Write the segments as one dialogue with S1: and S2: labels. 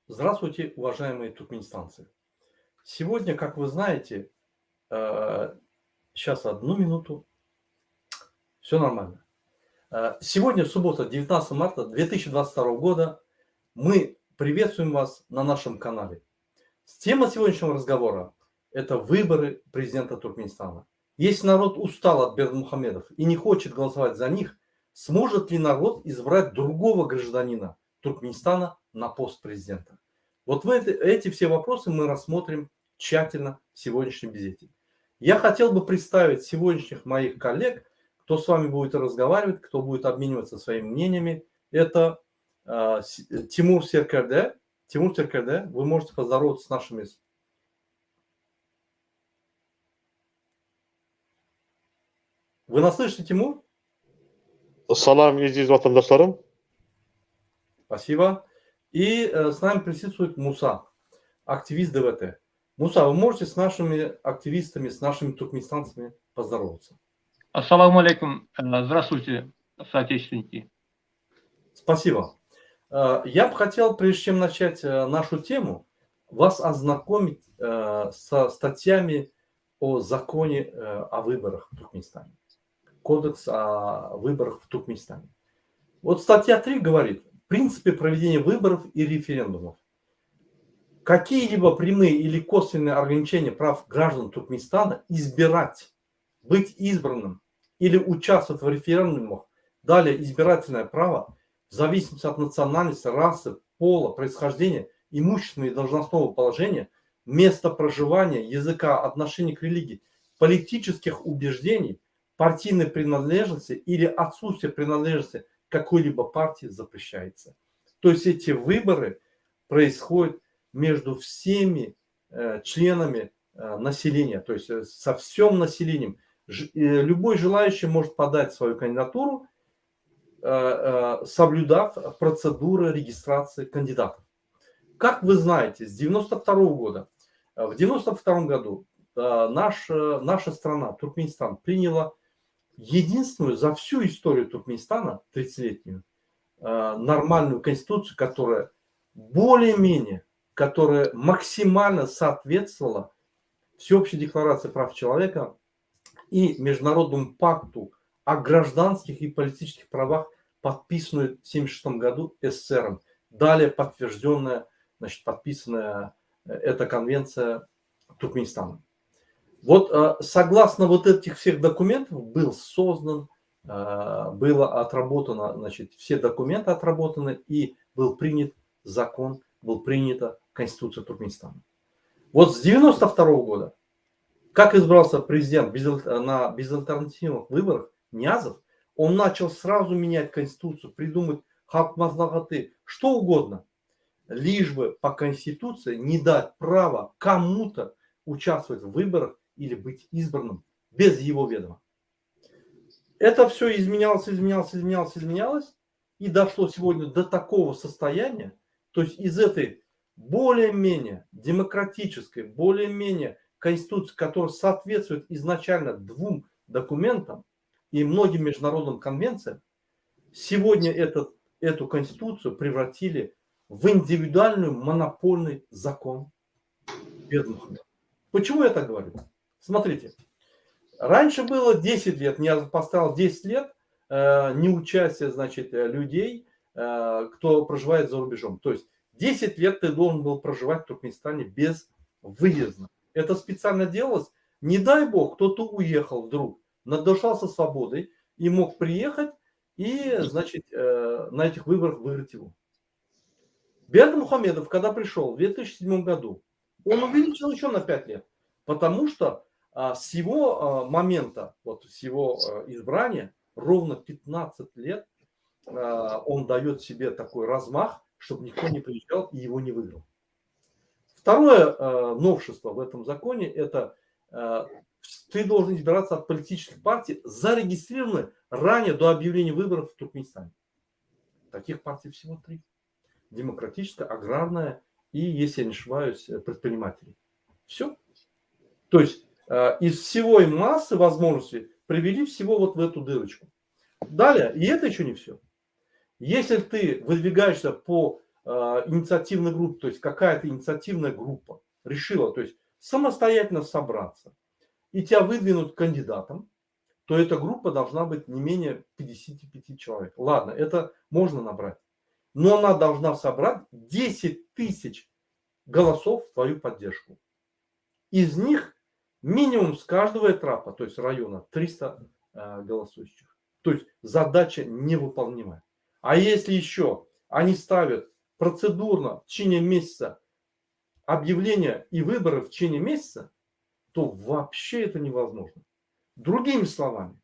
S1: Здравствуйте, уважаемые туркменистанцы. Сегодня, как вы знаете, сейчас одну минуту, все нормально. Сегодня, суббота, 19 марта 2022 года, мы приветствуем вас на нашем канале. Тема сегодняшнего разговора – это выборы президента Туркменистана. Если народ устал от Бердмухамедов и не хочет голосовать за них, сможет ли народ избрать другого гражданина Туркменистана на пост президента? Вот эти все вопросы мы рассмотрим тщательно в сегодняшнем визите. Я хотел бы представить сегодняшних моих коллег, кто с вами будет разговаривать, кто будет обмениваться своими мнениями. Это Тимур Серкерде. Тимур Серкерде, вы можете поздороваться с нашими... Вы нас слышите, Тимур?
S2: Salam aziz vatandaşlarım.
S1: Спасибо. И с нами присутствует Муса, активист ДВТ. Муса, вы можете с нашими активистами, с нашими туркменистанцами поздороваться?
S3: Ассаламу алейкум. Здравствуйте, соотечественники.
S1: Спасибо. Я бы хотел, прежде чем начать нашу тему, вас ознакомить со статьями о законе о выборах в Туркменистане. Кодекс о выборах в Туркменистане. Вот статья 3 говорит: в принципе проведения выборов и референдумов. Какие-либо прямые или косвенные ограничения прав граждан Туркменистана избирать, быть избранным или участвовать в референдумах, далее избирательное право, в зависимости от национальности, расы, пола, происхождения, имущественного и должностного положения, места проживания, языка, отношения к религии, политических убеждений, партийной принадлежности или отсутствие принадлежности к какой-либо партии запрещается. То есть эти выборы происходят между всеми членами населения, то есть со всем населением. Любой желающий может подать свою кандидатуру, соблюдав процедуры регистрации кандидатов. Как вы знаете, с 1992 года, в 1992 году наша страна, Туркменистан, приняла единственную за всю историю Туркменистана, 30-летнюю, нормальную конституцию, которая более-менее, которая максимально соответствовала Всеобщей декларации прав человека и Международному пакту о гражданских и политических правах, подписанную в 1976 году СССР. Далее подтвержденная, значит, подписанная эта конвенция Туркменистана. Вот согласно вот этих всех документов был создан, было отработано, значит, все документы отработаны и был принят закон, был принята Конституция Туркменистана. Вот с 1992 года, как избрался президент на безальтернативных выборах, Ниязов, он начал сразу менять Конституцию, придумать халк-мазлахаты, что угодно, лишь бы по Конституции не дать право кому-то участвовать в выборах или быть избранным без его ведома. Это все изменялось, и дошло сегодня до такого состояния, то есть из этой более-менее демократической, более-менее конституции, которая соответствует изначально двум документам и многим международным конвенциям, сегодня эту конституцию превратили в индивидуальный монопольный закон Бердмухамеда. Почему я так говорю? Смотрите, раньше было 10 лет, я поставил 10 лет неучастия, значит, людей, кто проживает за рубежом. То есть 10 лет ты должен был проживать в Туркменистане без выезда. Это специально делалось. Не дай бог, кто-то уехал вдруг, надышался свободой и мог приехать и, значит, на этих выборах выиграть его. Бердмухамедов, когда пришел в 2007 году, он увеличил еще на 5 лет, потому что с его момента, вот с его избрания, ровно 15 лет он дает себе такой размах, чтобы никто не приезжал и его не выиграл. Второе новшество в этом законе – это ты должен избираться от политических партий, зарегистрированных ранее до объявления выборов в Туркменистане. Таких партий всего 3. Демократическая, аграрная и, если я не ошибаюсь, предприниматели. Все. То есть из всего и массы возможностей привели всего вот в эту дырочку. Далее, и это еще не все. Если ты выдвигаешься по инициативной группы, то есть какая-то инициативная группа решила, то есть самостоятельно собраться и тебя выдвинут кандидатом, то эта группа должна быть не менее 55 человек. Ладно, это можно набрать. Но она должна собрать 10 тысяч голосов в твою поддержку. Из них минимум с каждого этапа, то есть района, 300 голосующих. То есть задача невыполнимая. А если еще они ставят процедурно в течение месяца объявления и выборы в течение месяца, то вообще это невозможно. Другими словами,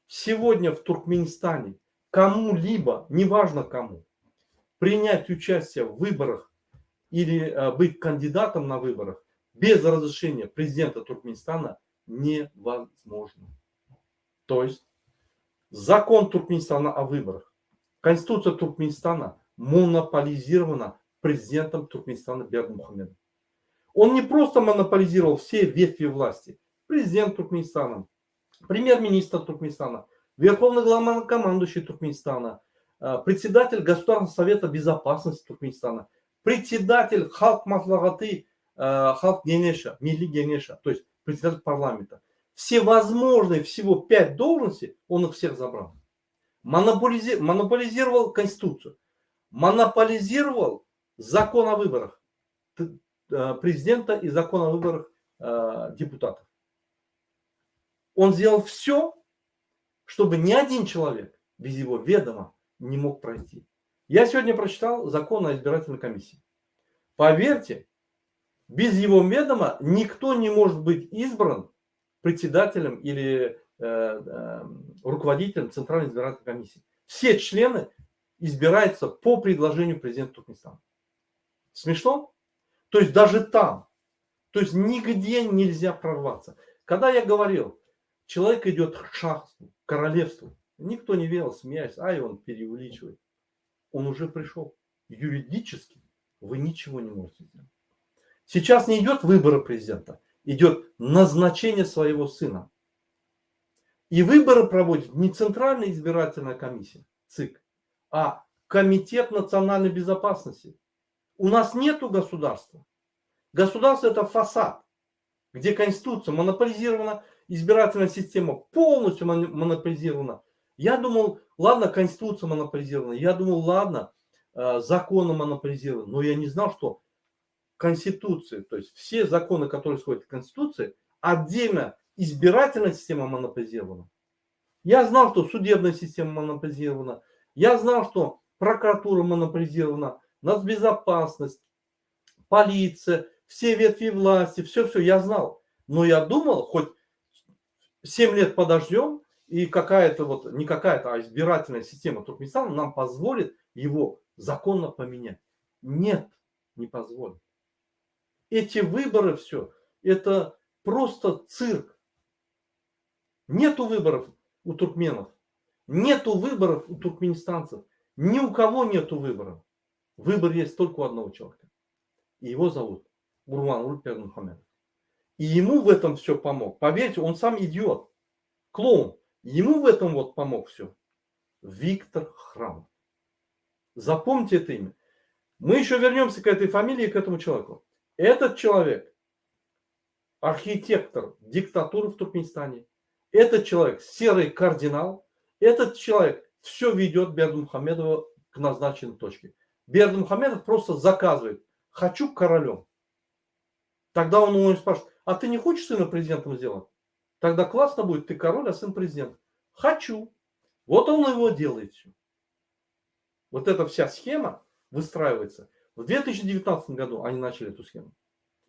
S1: сегодня в Туркменистане кому-либо, неважно кому, принять участие в выборах или быть кандидатом на выборах без разрешения президента Туркменистана невозможно. То есть закон Туркменистана о выборах, конституция Туркменистана монополизирована президентом Туркменистана Бердымухамедовым. Он не просто монополизировал все ветви власти. Президент Туркменистана, премьер-министр Туркменистана, верховный главнокомандующий Туркменистана, председатель Государственного совета безопасности Туркменистана, председатель Халк Маслахаты, Халк Генеша, Милли Генеша, то есть председатель парламента. Все возможные, всего 5 должностей, он их всех забрал. Монополизировал Конституцию, монополизировал закон о выборах президента и закон о выборах депутатов. Он сделал все, чтобы ни один человек без его ведома не мог пройти. Я сегодня прочитал закон о избирательной комиссии. Поверьте, без его ведома никто не может быть избран председателем или руководителем Центральной избирательной комиссии. Все члены избираются по предложению президента Туркменистана. Смешно? То есть даже там, то есть нигде нельзя прорваться. Когда я говорил, человек идет к шахству, к королевству, никто не верил, смеясь, ай, он преувеличивает. Он уже пришел. Юридически вы ничего не можете сделать. Сейчас не идет выборы президента, идет назначение своего сына. И выборы проводит не Центральная избирательная комиссия, ЦИК, а Комитет национальной безопасности. У нас нету государства. Государство это фасад, где Конституция монополизирована, избирательная система полностью монополизирована. Я думал, ладно, Конституция монополизирована, я думал, ладно, законы монополизированы, но я не знал, что Конституция, то есть все законы, которые исходят из Конституции, отдельно избирательная система монополизирована. Я знал, что судебная система монополизирована, я знал, что прокуратура монополизирована, нацбезопасность, полиция, все ветви власти, все-все я знал. Но я думал, хоть 7 лет подождем, и какая-то вот, не какая-то, а избирательная система Туркменистана нам позволит его законно поменять. Нет, не позволит. Эти выборы все, это просто цирк. Нету выборов у туркменов, нету выборов у туркменистанцев, ни у кого нету выборов. Выбор есть только у одного человека. И его зовут Гурбангулы Бердымухамедов. И ему в этом все помог. Поверьте, он сам идиот, клоун. Ему в этом вот помог все. Виктор Храмов. Запомните это имя. Мы еще вернемся к этой фамилии и к этому человеку. Этот человек архитектор диктатуры в Туркменистане. Этот человек серый кардинал. Этот человек все ведет Бердымухамедова к назначенной точке. Бердымухамедов просто заказывает. Хочу королем. Тогда он у него спрашивает, а ты не хочешь сына президентом сделать? Тогда классно будет, ты король, а сын президент. Хочу. Вот он его делает все. Вот эта вся схема выстраивается. В 2019 году они начали эту схему.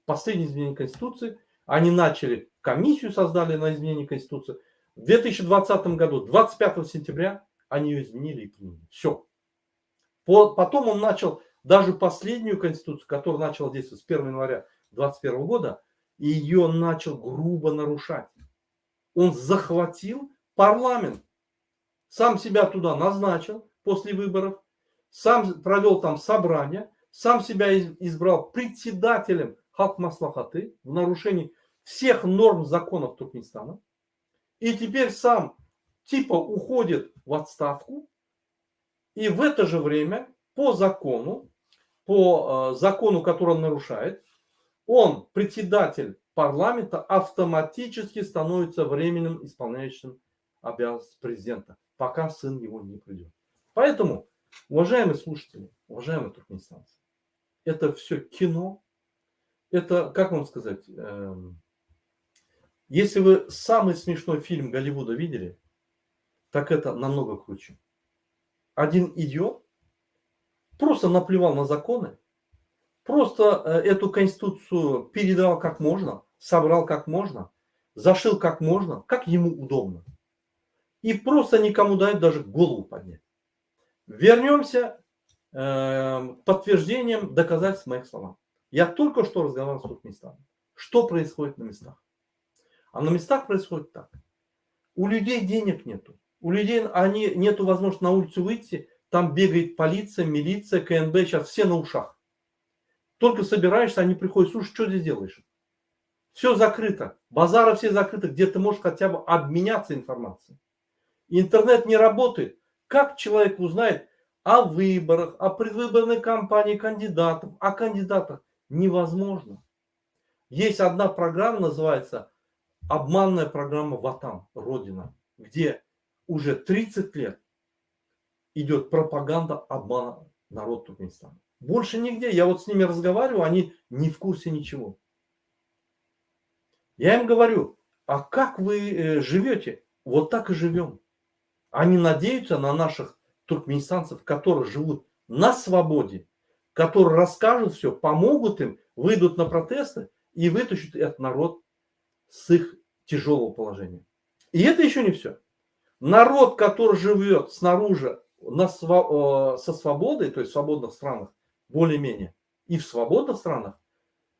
S1: Последнее изменение Конституции. Они начали комиссию, создали на изменение Конституции. В 2020 году, 25 сентября, они ее изменили и приняли. Все. Потом он начал даже последнюю Конституцию, которая начала действовать с 1 января 2021 года, и ее начал грубо нарушать. Он захватил парламент. Сам себя туда назначил после выборов. Сам провел там собрание. Сам себя избрал председателем Халк Маслахаты в нарушении всех норм законов Туркменистана. И теперь сам типа уходит в отставку. И в это же время по закону по закону, который он нарушает, он, председатель парламента, автоматически становится временным исполняющим обязанности президента, пока сын его не придет. Поэтому, уважаемые слушатели, уважаемые туркменистанцы, это все кино. Это, как вам сказать, если вы самый смешной фильм Голливуда видели, так это намного круче. Один идиот просто наплевал на законы, просто эту конституцию передал как можно, собрал как можно, зашил как можно, как ему удобно. И просто никому дает даже голову поднять. Вернемся к подтверждениям доказательств моих слов. Я только что разговаривал с Туркменистаном. Что происходит на местах? А на местах происходит так. У людей денег нету. У людей нету возможности на улицу выйти. Там бегает полиция, милиция, КНБ. Сейчас все на ушах. Только собираешься, они приходят. Слушай, что ты делаешь? Все закрыто. Базары все закрыты. Где ты можешь хотя бы обменяться информацией. Интернет не работает. Как человек узнает о выборах, о предвыборной кампании кандидатов, о кандидатах? Невозможно. Есть одна программа, называется обманная программа Ватан, Родина, где уже 30 лет идет пропаганда обмана народа Туркменистана. Больше нигде. Я вот с ними разговариваю, они не в курсе ничего. Я им говорю, а как вы живете? Вот так и живем. Они надеются на наших туркменистанцев, которые живут на свободе, которые расскажут все, помогут им, выйдут на протесты и вытащат этот народ с их тяжелого положения. И это еще не все. Народ, который живет снаружи со свободой, то есть в свободных странах, более-менее, и в свободных странах,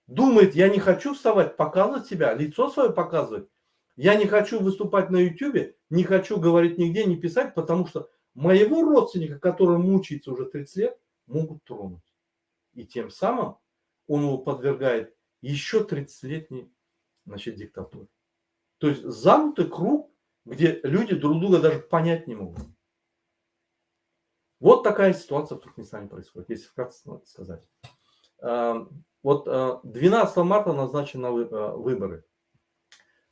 S1: думает, я не хочу вставать, показывать себя, лицо свое показывать. Я не хочу выступать на YouTube, не хочу говорить нигде, не писать, потому что моего родственника, который мучается уже 30 лет, могут тронуть. И тем самым он его подвергает еще 30-летней диктатуре. То есть замкнутый круг, где люди друг друга даже понять не могут. Вот такая ситуация в Туркменистане происходит, если вкратце сказать. Вот 12 марта назначены выборы.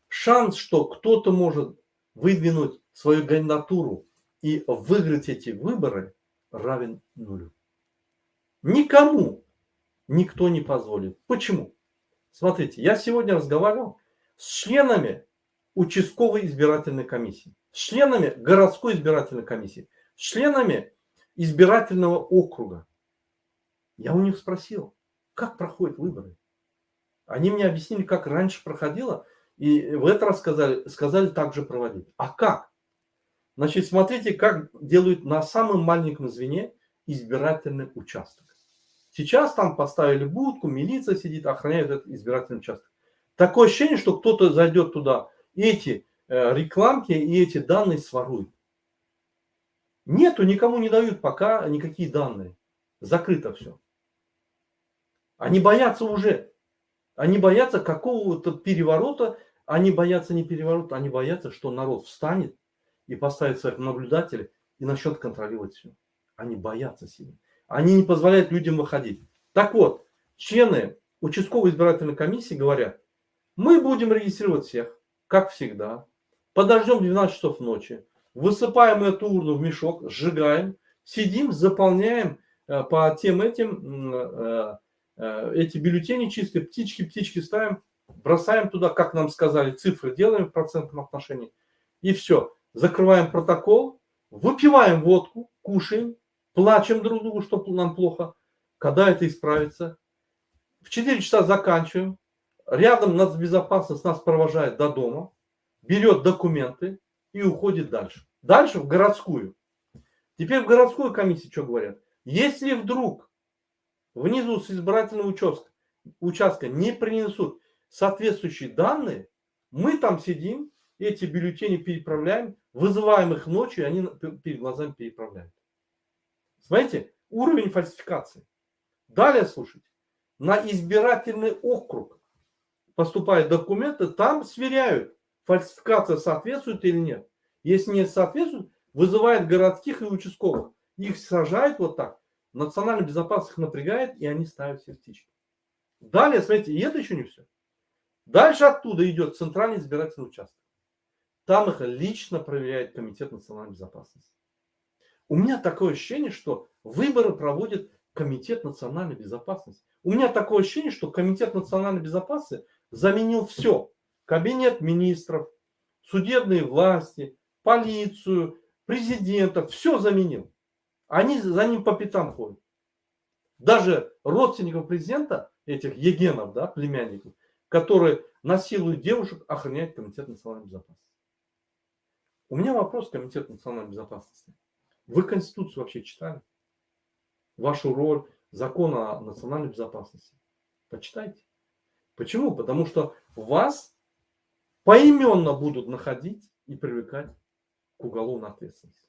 S1: Шанс, что кто-то может выдвинуть свою кандидатуру и выиграть эти выборы, равен нулю. Никому никто не позволит. Почему? Смотрите, я сегодня разговаривал с членами участковой избирательной комиссии, с членами городской избирательной комиссии, с членами избирательного округа. Я у них спросил, как проходят выборы. Они мне объяснили, как раньше проходило, и в этот раз сказали также проводить. А как? Значит, смотрите, как делают на самом маленьком звене избирательный участок. Сейчас там поставили будку, милиция сидит, охраняет этот избирательный участок. Такое ощущение, что кто-то зайдет туда, и эти рекламки, и эти данные сворует. Нету, никому не дают пока никакие данные. Закрыто все. Они боятся уже. Они боятся какого-то переворота. Они боятся не переворота, они боятся, что народ встанет и поставит своих наблюдателей и начнет контролировать все. Они боятся сильно. Они не позволяют людям выходить. Так вот, члены участковой избирательной комиссии говорят, мы будем регистрировать всех, как всегда. Подождем 12 часов ночи. Высыпаем эту урну в мешок, сжигаем, сидим, заполняем по тем эти бюллетени чистые, птички ставим, бросаем туда, как нам сказали, цифры делаем в процентном отношении. И все. Закрываем протокол, выпиваем водку, кушаем, плачем друг другу, что нам плохо. Когда это исправится? В 4 часа заканчиваем. Рядом нацбезопасность нас провожает до дома, берет документы и уходит дальше. Дальше в городскую. Теперь в городскую комиссию что говорят? Если вдруг внизу с избирательного участка не принесут соответствующие данные, мы там сидим, эти бюллетени переправляем, вызываем их ночью, и они перед глазами переправляют. Смотрите, уровень фальсификации. Далее слушайте. На избирательный округ поступают документы, там сверяют, фальсификация соответствует или нет. Если не соответствует, вызывают городских и участковых. Их сажают вот так Национальная безопасность их напрягает, и они ставят все птички. Далее, смотрите, и это еще не все. Дальше оттуда идет Центральный избирательный участок. Там их лично проверяет Комитет национальной безопасности. У меня такое ощущение, что выборы проводит Комитет национальной безопасности. У меня такое ощущение, что Комитет национальной безопасности заменил все. Кабинет министров, судебные власти, полицию, президента. Все заменил. Они за ним по пятам ходят. Даже родственников президента, этих егенов, да, племянников, которые насилуют девушек, охраняет Комитет национальной безопасности. У меня вопрос к Комитету национальной безопасности. Вы Конституцию вообще читали? Вашу роль, закон о национальной безопасности? Почитайте. Почему? Потому что вас поименно будут находить и привлекать к уголовной ответственности.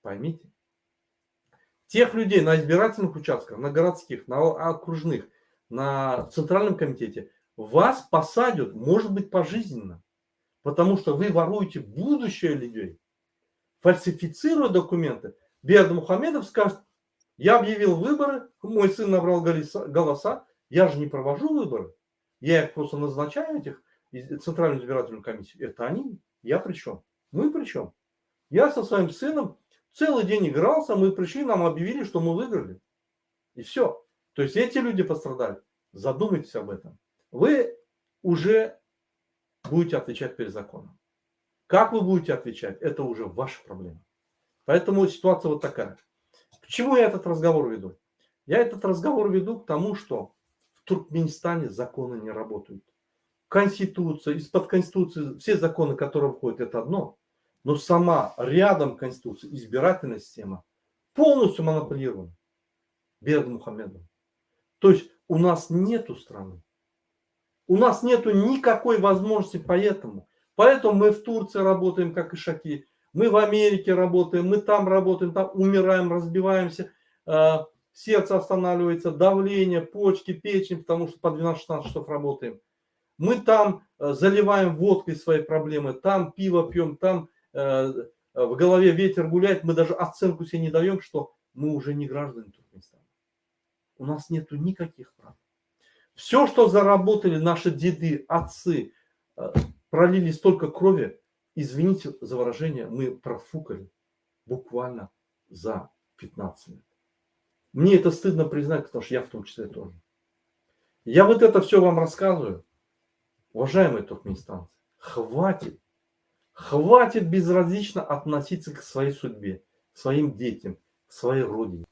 S1: Поймите. Тех людей на избирательных участках, на городских, на окружных, на Центральном комитете вас посадят, может быть, пожизненно. Потому что вы воруете будущее людей. Фальсифицируя документы, Бердымухамедов скажет: я объявил выборы, мой сын набрал голоса, я же не провожу выборы. Я их просто назначаю, этих Центральную избирательную комиссию. Это они, я при чем? Мы при чем? Я со своим сыном целый день игрался, мы пришли, нам объявили, что мы выиграли. И все. То есть эти люди пострадали. Задумайтесь об этом. Вы уже будете отвечать перед законом. Как вы будете отвечать, это уже ваша проблема. Поэтому ситуация вот такая. К чему я этот разговор веду? Я этот разговор веду к тому, что в Туркменистане законы не работают. Конституция, из-под Конституции все законы, которые входят, это одно. Но сама рядом Конституция, избирательная система полностью монополирована Бердымухамедовым. То есть у нас нету страны. У нас нету никакой возможности поэтому. Поэтому мы в Турции работаем, как ишаки. Мы в Америке работаем, мы там работаем, там умираем, разбиваемся. Сердце останавливается, давление, почки, печень, потому что по 12-16 часов работаем. Мы там заливаем водкой свои проблемы, там пиво пьем, там в голове ветер гуляет. Мы даже оценку себе не даем, что мы уже не граждане Туркменистана. У нас нету никаких прав. Все, что заработали наши деды, отцы, пролили столько крови, извините за выражение, мы профукали буквально за 15 лет. Мне это стыдно признать, потому что я в том числе тоже. Я вот это все вам рассказываю. Уважаемые туркменистанцы, хватит безразлично относиться к своей судьбе, к своим детям, к своей родине.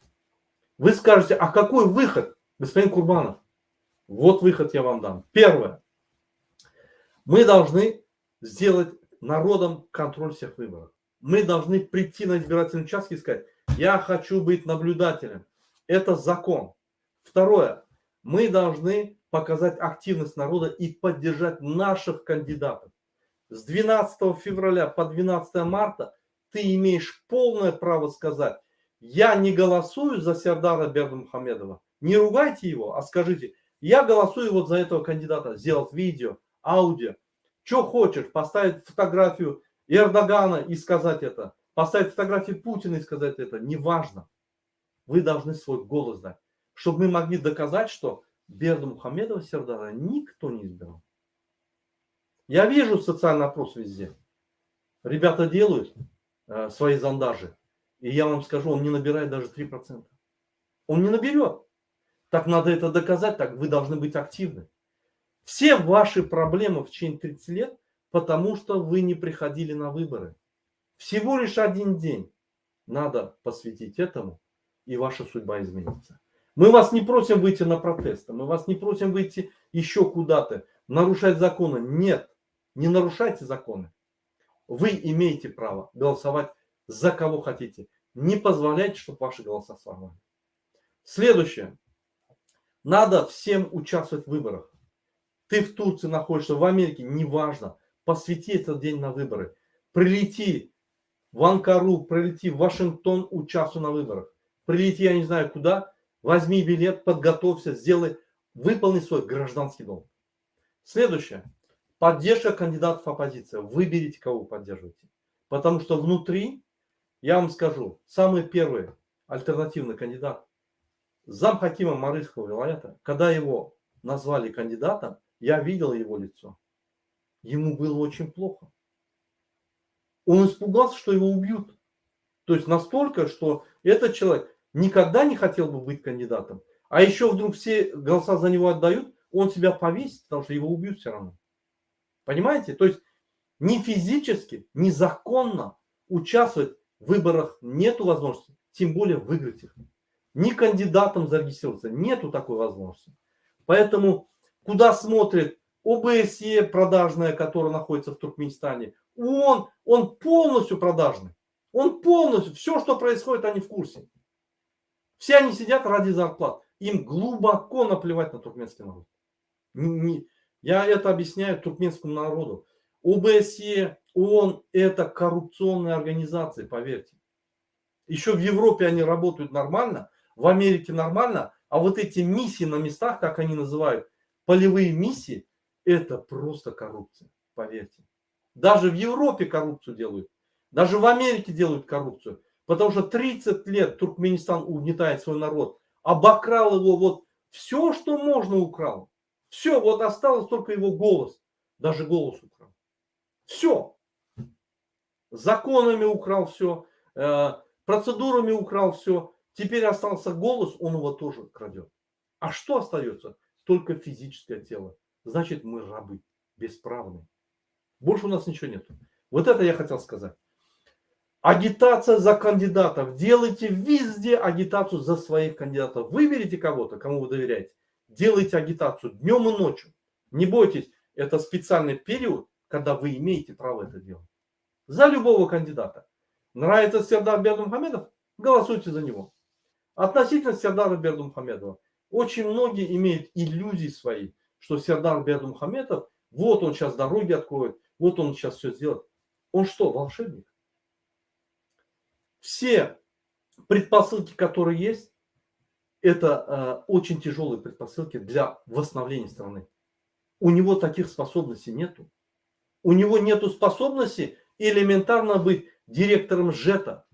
S1: Вы скажете, а какой выход, господин Курбанов? Вот выход я вам дам. Первое. Мы должны сделать народом контроль всех выборов. Мы должны прийти на избирательный участок и сказать: я хочу быть наблюдателем. Это закон. Второе. Мы должны показать активность народа и поддержать наших кандидатов. С 12 февраля по 12 марта ты имеешь полное право сказать: я не голосую за Сердара Бердымухамедова. Не ругайте его, а скажите: я голосую вот за этого кандидата. Сделать видео, аудио. Что хочешь, поставить фотографию Эрдогана и сказать это. Поставить фотографию Путина и сказать это. Неважно. Вы должны свой голос дать. Чтобы мы могли доказать, что Бердымухамедова Сердара никто не избирал. Я вижу социальный опрос везде. Ребята делают свои зондажи. И я вам скажу, он не набирает даже 3%. Он не наберет. Так надо это доказать, так вы должны быть активны. Все ваши проблемы в течение 30 лет, потому что вы не приходили на выборы. Всего лишь один день надо посвятить этому, и ваша судьба изменится. Мы вас не просим выйти на протесты, мы вас не просим выйти еще куда-то, нарушать законы. Нет, не нарушайте законы. Вы имеете право голосовать за кого хотите. Не позволяйте, чтобы ваши голоса сорвали. Следующее. Надо всем участвовать в выборах. Ты в Турции находишься, в Америке, неважно. Посвяти этот день на выборы. Прилети в Анкару, прилети в Вашингтон, участвуй на выборах. Прилети, я не знаю куда, возьми билет, подготовься, сделай, выполни свой гражданский долг. Следующее. Поддержка кандидатов оппозиции. Выберите, кого вы поддерживаете. Потому что внутри, я вам скажу, самый первый альтернативный кандидат замхакима Марийского вилаята, когда его назвали кандидатом, я видел его лицо. Ему было очень плохо. Он испугался, что его убьют. То есть настолько, что этот человек никогда не хотел бы быть кандидатом, а еще вдруг все голоса за него отдают, он себя повесит, потому что его убьют все равно. Понимаете? То есть ни физически, ни законно участвовать в выборах нету возможности, тем более выиграть их. Ни кандидатом зарегистрироваться, нету такой возможности. Поэтому куда смотрит ОБСЕ продажная, которая находится в Туркменистане, он полностью продажный. Он полностью, все, что происходит, они в курсе. Все они сидят ради зарплат. Им глубоко наплевать на туркменский народ. Я это объясняю туркменскому народу. ОБСЕ, ООН – это коррупционные организации, поверьте. Еще в Европе они работают нормально, в Америке нормально, а вот эти миссии на местах, как они называют, полевые миссии, это просто коррупция, поверьте. Даже в Европе коррупцию делают. Даже в Америке делают коррупцию. Потому что 30 лет Туркменистан угнетает свой народ. Обокрал его, вот все, что можно, украл. Все, вот осталось только его голос. Даже голос украл. Все. Законами украл все. Процедурами украл все. Теперь остался голос, он его тоже крадет. А что остается? Только физическое тело. Значит, мы рабы, бесправные. Больше у нас ничего нет. Вот это я хотел сказать. Агитация за кандидатов. Делайте везде агитацию за своих кандидатов. Выберите кого-то, кому вы доверяете. Делайте агитацию днем и ночью. Не бойтесь, это специальный период, когда вы имеете право это делать. За любого кандидата. Нравится Сердар Бердымухамедов? Голосуйте за него. Относительно Сердара Бердымухамедова. Очень многие имеют иллюзии свои, что Сердар Бердымухамедов, вот он сейчас дороги откроет, вот он сейчас все сделает. Он что, волшебник? Все предпосылки, которые есть, это очень тяжелые предпосылки для восстановления страны. У него таких способностей нету. У него нету способности элементарно быть директором ЖЭТа.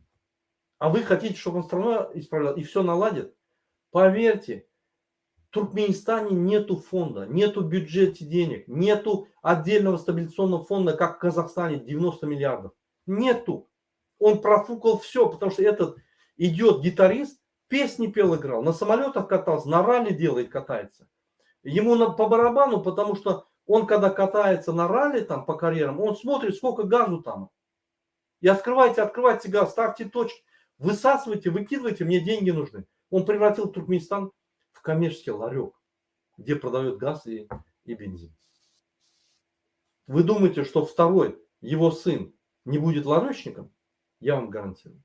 S1: А вы хотите, чтобы он страну исправлял и все наладит? Поверьте, в Туркменистане нету фонда, нету в бюджете денег, нету отдельного стабилизационного фонда, как в Казахстане, 90 миллиардов. Нету. Он профукал все, потому что этот идет гитарист, песни пел, играл, на самолетах катался, на ралли делает, катается. Ему по барабану, потому что он, когда катается на ралли, там, по карьерам, он смотрит, сколько газу там. И открывайте газ, ставьте точки, высасывайте, выкидывайте, мне деньги нужны. Он превратил Туркменистан в коммерческий ларек, где продают газ и бензин. Вы думаете, что второй, его сын, не будет ларечником? Я вам гарантирую.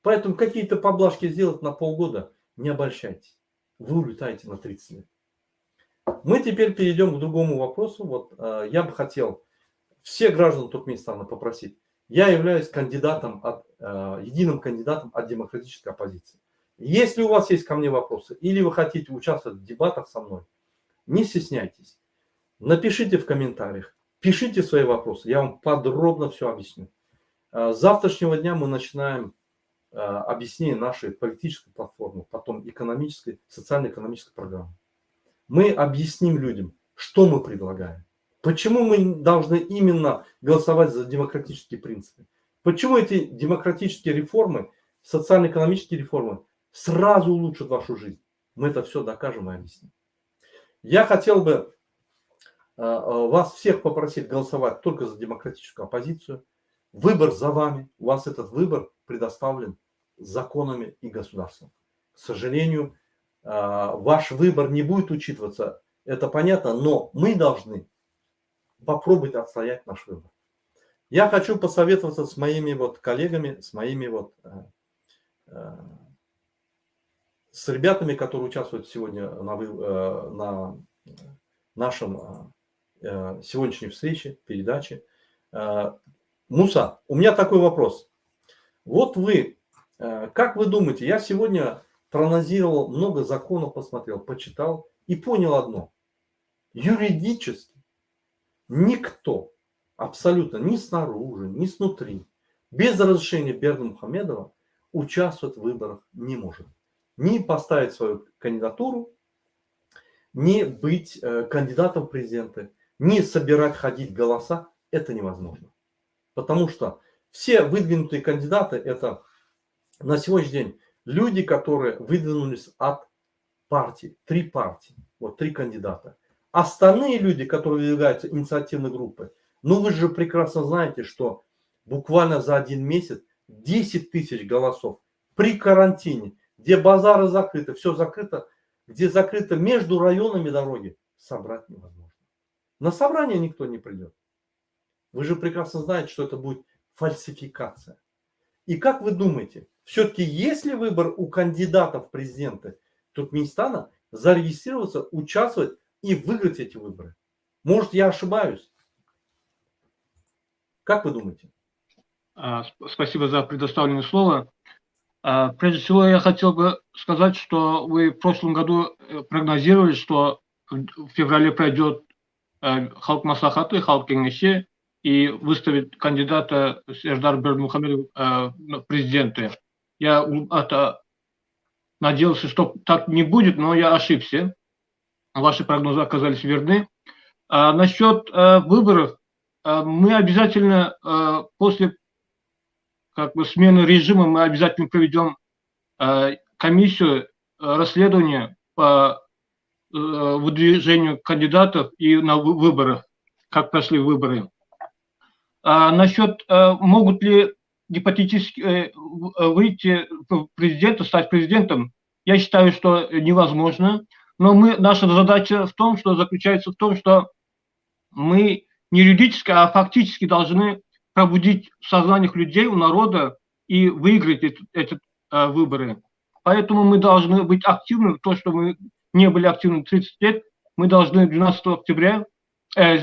S1: Поэтому какие-то поблажки сделать на полгода, не обольщайтесь. Вы улетаете на 30 лет. Мы теперь перейдем к другому вопросу. Вот я бы хотел всех граждан Туркменистана попросить. Я являюсь кандидатом единым кандидатом от демократической оппозиции. Если у вас есть ко мне вопросы, или вы хотите участвовать в дебатах со мной, не стесняйтесь. Напишите в комментариях, пишите свои вопросы, я вам подробно все объясню. С завтрашнего дня мы начинаем объяснение нашей политической платформы, потом экономической, социально-экономической программы. Мы объясним людям, что мы предлагаем. Почему мы должны именно голосовать за демократические принципы? Почему эти демократические реформы, социально-экономические реформы сразу улучшат вашу жизнь? Мы это все докажем и объясним. Я хотел бы вас всех попросить голосовать только за демократическую оппозицию. Выбор за вами. У вас этот выбор предоставлен законами и государством. К сожалению, ваш выбор не будет учитываться, это понятно, но мы должны попробовать отстоять наш выбор. Я хочу посоветоваться с моими вот коллегами, с моими вот с ребятами, которые участвуют сегодня на нашем сегодняшней встрече, передаче. Муса, у меня такой вопрос. Вот вы, как вы думаете, я сегодня проанализировал много законов, посмотрел, почитал и понял одно. Юридически никто, абсолютно ни снаружи, ни снутри, без разрешения Бердымухамедова участвовать в выборах не может. ни поставить свою кандидатуру, ни быть кандидатом в президенты, ни собирать, ходить голоса, это невозможно. Потому что все выдвинутые кандидаты, это на сегодняшний день люди, которые выдвинулись от партий, 3 партии, вот 3 кандидата. Остальные люди, которые выдвигаются инициативной группой, ну вы же прекрасно знаете, что буквально за 1 месяц 10 тысяч голосов при карантине, где базары закрыты, все закрыто, где закрыто между районами дороги, собрать невозможно. На собрание никто не придет. Вы же прекрасно знаете, что это будет фальсификация. И как вы думаете, все-таки есть ли выбор у кандидатов в президенты Туркменистана зарегистрироваться, участвовать и выиграть эти выборы? Может, я ошибаюсь? Как вы думаете?
S3: Спасибо за предоставленное слово. Прежде всего, я хотел бы сказать, что вы в прошлом году прогнозировали, что в феврале пройдет Халк Масахаты, Халк Кеңеши и выставит кандидата Сердар Бердмухамедов в президенты. Я надеялся, что так не будет, но я ошибся. Ваши прогнозы оказались верны. Насчет выборов, мы обязательно после смены режима мы обязательно проведем комиссию расследования по выдвижению кандидатов и на выборах, как прошли выборы. Насчет могут ли гипотетически выйти в президента, стать президентом, я считаю, что невозможно. Но наша задача заключается в том, что мы не юридически, а фактически должны пробудить в сознаниях людей, у народа и выиграть эти выборы. Поэтому мы должны быть активны. То, что мы не были активны 30 лет, мы должны 12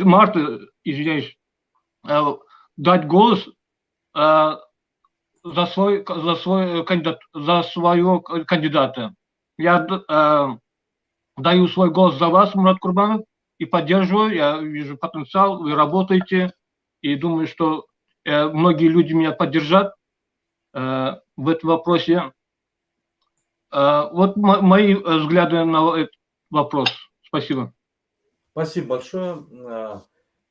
S3: марта, дать голос за своего кандидата. Я даю свой голос за вас, Мурат Курбанов, и поддерживаю. Я вижу потенциал, вы работаете, и думаю, что многие люди меня поддержат в этом вопросе. Вот мои взгляды на этот вопрос. Спасибо.
S1: Спасибо большое.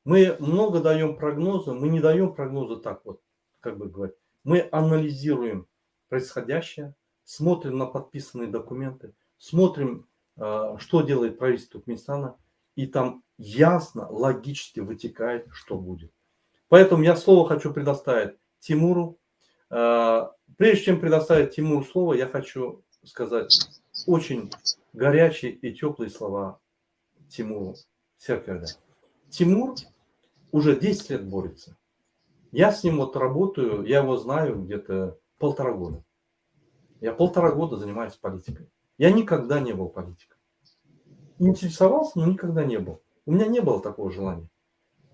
S1: Мы много даем прогнозы, мы не даем прогнозы так вот, как бы говорить. Мы анализируем происходящее, смотрим на подписанные документы, смотрим, что делает правительство Туркменистана, и там ясно, логически вытекает, что будет. Поэтому я слово хочу предоставить Тимуру. Прежде чем предоставить Тимуру слово, я хочу сказать очень горячие и теплые слова Тимуру Серкерде. Тимур уже 10 лет борется. Я с ним вот работаю, я его знаю где-то 1,5 года. Я 1,5 года занимаюсь политикой. Я никогда не был политиком. Интересовался, но никогда не был. У меня не было такого желания.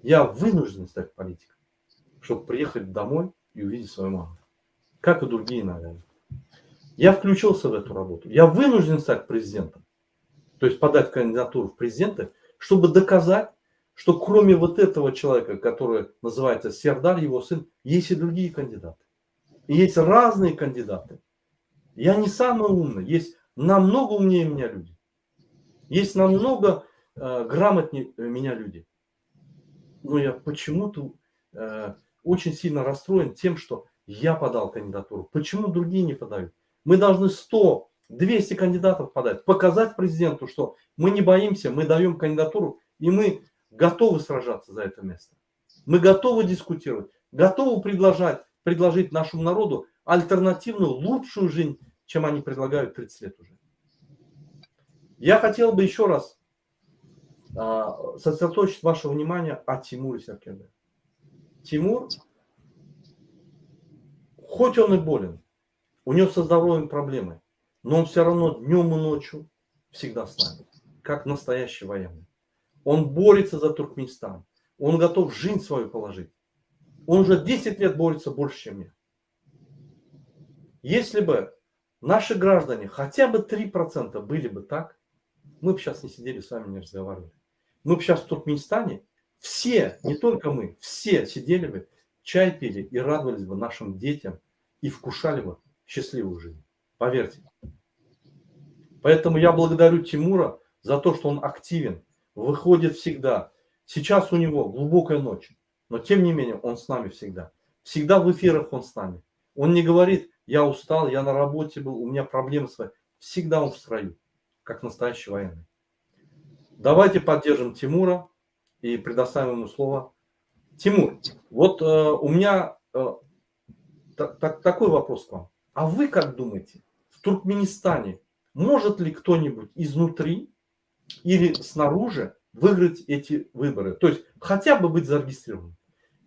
S1: Я вынужден стать политиком, чтобы приехать домой и увидеть свою маму. Как и другие, наверное. Я включился в эту работу. Я вынужден стать президентом. То есть подать кандидатуру в президенты, чтобы доказать, что кроме вот этого человека, который называется Сердар, его сын, есть и другие кандидаты. И есть разные кандидаты. Я не самый умный. Есть намного умнее меня люди. Есть намного грамотнее меня люди. Но я почему-то очень сильно расстроен тем, что я подал кандидатуру. Почему другие не подают? Мы должны 100, 200 кандидатов подать. Показать президенту, что мы не боимся, мы даем кандидатуру, и мы готовы сражаться за это место. Мы готовы дискутировать, готовы предложить нашему народу альтернативную, лучшую жизнь, чем они предлагают 30 лет уже. Я хотел бы еще раз сосредоточить ваше внимание о Тимуре Серкерде. Тимур, хоть он и болен, у него со здоровьем проблемы, но он все равно днем и ночью всегда с нами, как настоящий военный. Он борется за Туркменистан, он готов жизнь свою положить. Он уже 10 лет борется больше, чем я. Если бы наши граждане хотя бы 3% были бы так, мы бы сейчас не сидели с вами, не разговаривали. Мы бы сейчас в Туркменистане все, не только мы, все сидели бы, чай пили и радовались бы нашим детям и вкушали бы счастливую жизнь. Поверьте. Поэтому я благодарю Тимура за то, что он активен, выходит всегда. Сейчас у него глубокая ночь, но тем не менее он с нами всегда. Всегда в эфирах он с нами. Он не говорит, я устал, я на работе был, у меня проблемы свои. Всегда он в строю, как настоящий военный. Давайте поддержим Тимура и предоставим ему слово. Тимур, вот у меня такой вопрос к вам. А вы как думаете, в Туркменистане может ли кто-нибудь изнутри или снаружи выиграть эти выборы? То есть хотя бы быть зарегистрированным.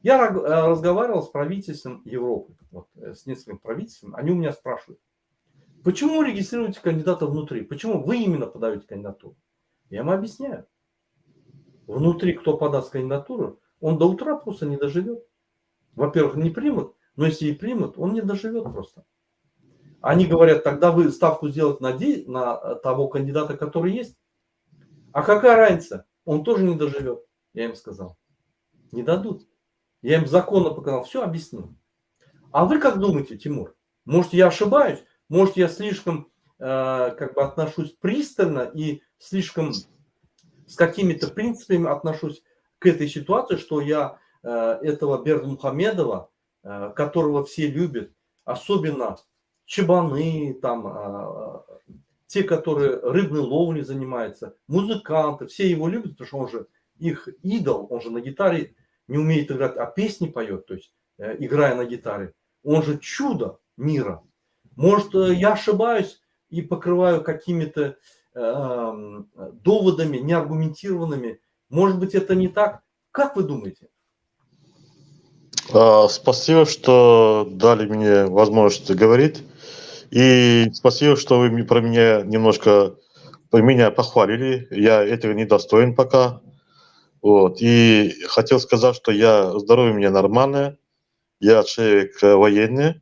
S1: Я разговаривал с правительством Европы, вот, с несколькими правительствами. Они у меня спрашивают, почему вы регистрируете кандидата внутри? Почему вы именно подаете кандидатуру? Я им объясняю. Внутри кто подаст кандидатуру, он до утра просто не доживет. Во-первых, не примут, но если и примут, он не доживет просто. Они говорят, тогда вы ставку сделать на того кандидата, который есть. А какая разница? Он тоже не доживет. Я им сказал. Не дадут. Я им законно показал. Все объяснил. А вы как думаете, Тимур? Может, я ошибаюсь? Может, я слишком отношусь пристально и слишком с какими-то принципами отношусь к этой ситуации, что я этого Бердмухамедова, которого все любят, особенно чебаны, там, те, которые рыбной ловлей занимаются, музыканты, все его любят, потому что он же их идол, он же на гитаре не умеет играть, а песни поет, то есть играя на гитаре. Он же чудо мира. Может, я ошибаюсь и покрываю какими-то доводами неаргументированными. Может быть, это не так? Как вы думаете?
S2: Спасибо, что дали мне возможность говорить. И спасибо, что вы про меня немножко меня похвалили. Я этого не достоин пока. Вот. И хотел сказать, что здоровье у меня нормальное. Я человек военный,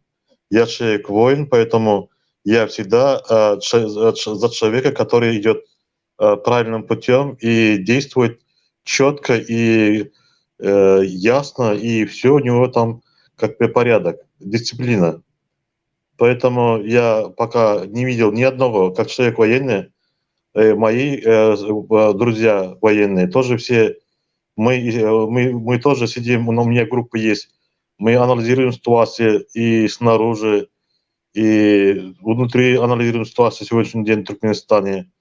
S2: я человек воин, поэтому я всегда за человека, который идет правильным путем и действует четко и ясно, и все у него там как бы порядок, дисциплина. Поэтому я пока не видел ни одного, как человек военный, мои друзья военные тоже все, мы тоже сидим, у меня группа есть, мы анализируем ситуацию и снаружи, и внутри анализируем ситуацию сегодняшний день в Туркменистане.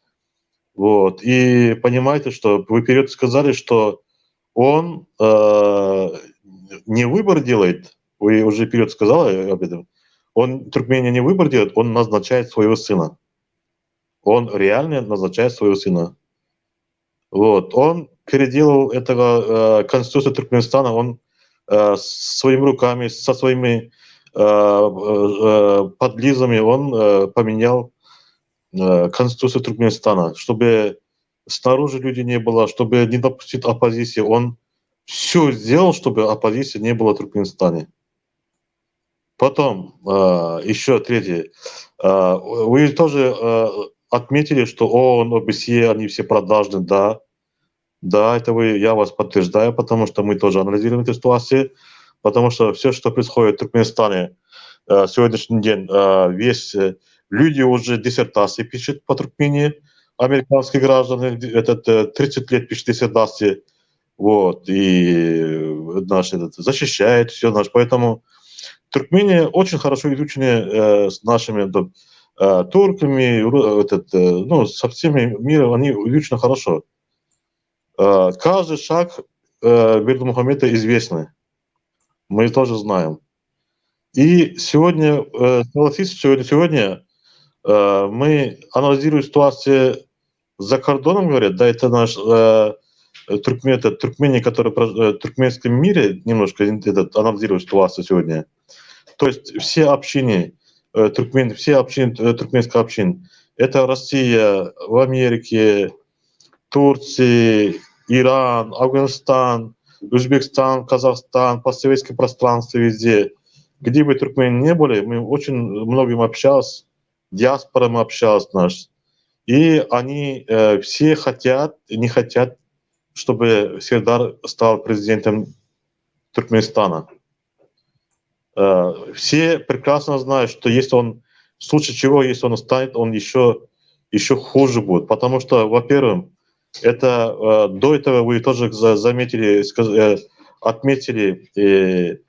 S2: Вот. И понимаете, что вы вперед сказали, что он не выбор делает, вы уже вперед сказали об этом, он Туркмения не выбор делает, он назначает своего сына. Он реально назначает своего сына. Вот. Он переделал этого Конституцию Туркменистана, он своими руками, со своими подлизами он поменял Конституцию Туркменистана, чтобы снаружи людей не было, чтобы не допустить оппозиции. Он все сделал, чтобы оппозиции не было в Туркменистане. Потом, еще третье. Вы тоже отметили, что ООН, ОБСЕ, они все продажны, да. Да, это я вас подтверждаю, потому что мы тоже анализируем эту ситуацию, потому что все, что происходит в Туркменистане сегодняшний день, люди уже диссертации пишут по Туркмении, американские граждане, 30 лет пишут диссертации, вот, и защищает все наш, поэтому Туркмения очень хорошо изучены с нашими турками, со всеми миром, они изучены хорошо. Каждый шаг Бердмухамеда известный. Мы тоже знаем. И сегодня, сегодня мы анализируем ситуацию за кордоном, говорят, да, это наш туркмены, которые в туркменском мире немножко анализируют ситуацию сегодня. То есть все общины, все общины, туркменских общин, это Россия, в Америке, Турции, Иран, Афганистан, Узбекистан, Казахстан, постсоветское пространство везде. Где бы туркмены не были, мы очень многим общались, диаспорам общались наш. И они все не хотят, чтобы Сердар стал президентом Туркменистана. Все прекрасно знают, что если он, в случае чего, если он станет, он еще еще хуже будет. Потому что, во-первых, это до этого вы тоже заметили, отметили,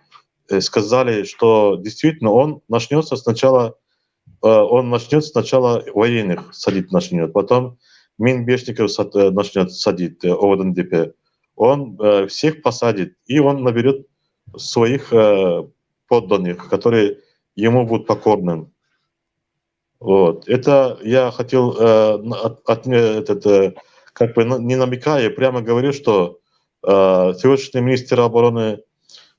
S2: сказали, что действительно он начнет сначала военных садить начнет, потом Минбешников начнет садить ОВДНДП. Он всех посадит, и он наберет своих подданных, которые ему будут покорны. Вот. Это я хотел как бы не намекая, прямо говорю, что сегодняшний министр обороны,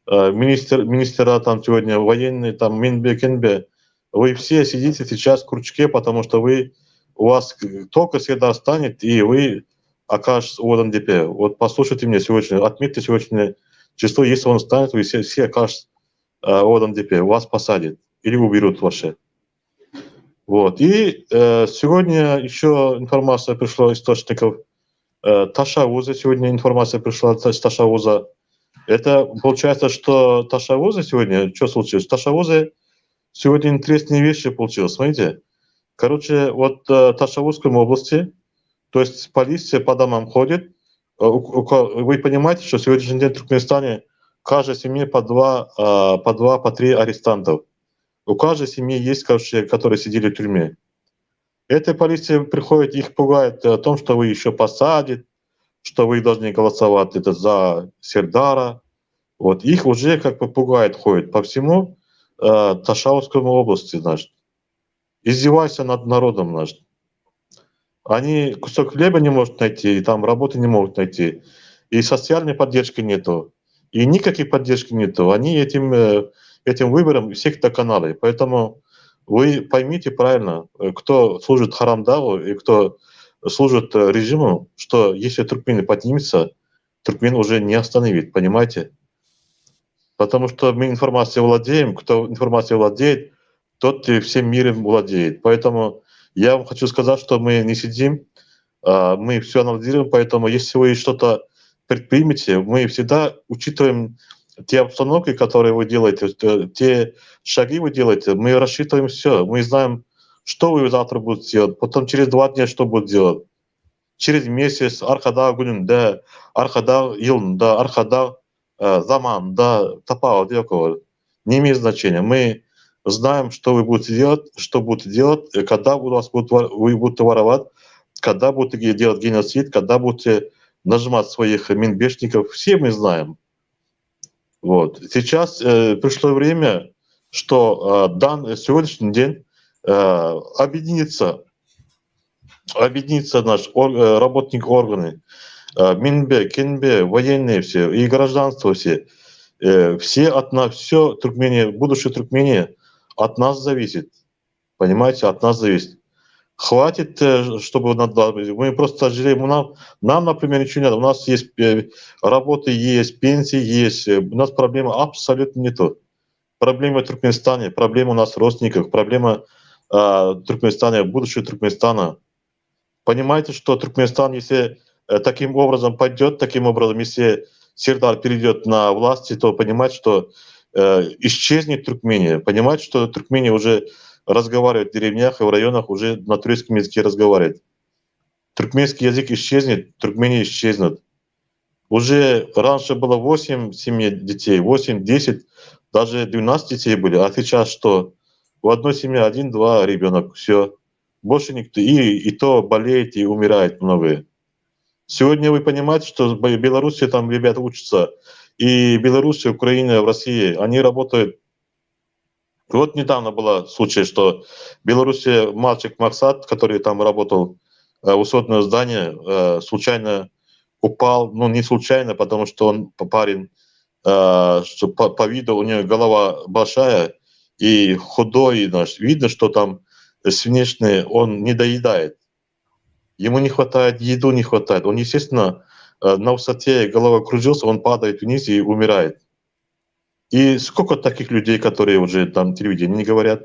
S2: министра там сегодня военные, там Минбе, Кенбе, вы все сидите сейчас в крючке, потому что у вас только всегда станет, и вы окажетесь в ОВДНДП. Вот послушайте меня сегодня, отметьте сегодня число, если он станет, вы все окажетесь в ОВДНДП, вас посадят или уберут вообще. Вот. И сегодня еще информация пришла из источников Ташауза. Сегодня информация пришла из Ташауза. Это получается, что Ташауза сегодня, что случилось? Ташауза сегодня интересные вещи получилось. Смотрите. Короче, вот в Ташаузской области, то есть полиция по домам ходит. Вы понимаете, что в сегодняшний день в Туркменистане в каждой семье по три арестантов. У каждой семьи есть, короче, которые сидели в тюрьме. Эта полиция приходит, их пугает о том, что вы еще посадят, что вы должны голосовать за Сердара. Вот их уже как бы пугает, ходит по всему Ташаузской области, значит. Издевайся над народом, значит. Они кусок хлеба не могут найти, и там работы не могут найти, и социальной поддержки нету, и никакой поддержки нету. Они этим выбором всех доконали. Поэтому вы поймите правильно, кто служит Харамдаву и кто служит режиму, что если туркмены поднимется, туркмен уже не остановит, понимаете? Потому что мы информацией владеем, кто информацией владеет, тот всем миром владеет. Поэтому я вам хочу сказать, что мы не сидим, мы все анализируем, поэтому если вы что-то предпримете, мы всегда учитываем те обстановки, которые вы делаете, те шаги вы делаете, мы рассчитываем все, мы знаем, что вы завтра будете делать, потом через 2 дня что будет делать, через месяц, архада gününde, архада yılında, архада заманда, тапау делкова, не имеет значения. Мы знаем, что вы будете делать, когда вы будете воровать, когда будете делать геноцид, когда будете нажимать своих минбешников, все мы знаем. Вот. Сейчас пришло время, что сегодняшний день объединится наш работник органы, Минбе, Кенбе, военные все и гражданство все от нас, все Туркмения, будущее Туркмения от нас зависит. Понимаете, от нас зависит. Хватит, чтобы мы просто жалеем. Нам, например, ничего не надо. У нас есть работы, есть пенсии, есть. У нас проблема абсолютно не то. Проблема в Туркменистане, проблема у нас в родственниках, проблема в Туркменистане, будущее Туркменистана. Понимаете, что Туркменистан, если таким образом пойдет, таким образом, если Сердар перейдет на власти, то понимаете, что исчезнет Туркмения. Понимаете, что Туркмения уже разговаривает в деревнях и в районах, уже на турецком языке разговаривает. Туркменский язык исчезнет, Туркмения исчезнет. Уже раньше было 8 семей детей, 8, 10, даже 12 детей были. А сейчас что? В одной семье 1-2 ребенок, все. Больше никто. И то болеет, и умирает многое. Сегодня вы понимаете, что в Беларуси там ребята учатся. И Беларусь, Украина, в России, они работают. Вот недавно был случай, что в Беларуси мальчик Максат, который там работал, высотное здание, случайно упал. Ну, не случайно, потому что он парень, что по виду у него голова большая и худой. Видно, что там внешне он не доедает. Ему не хватает, еду не хватает. Он, естественно, на высоте голова кружился, он падает вниз и умирает. И сколько таких людей, которые уже там телевидение не говорят.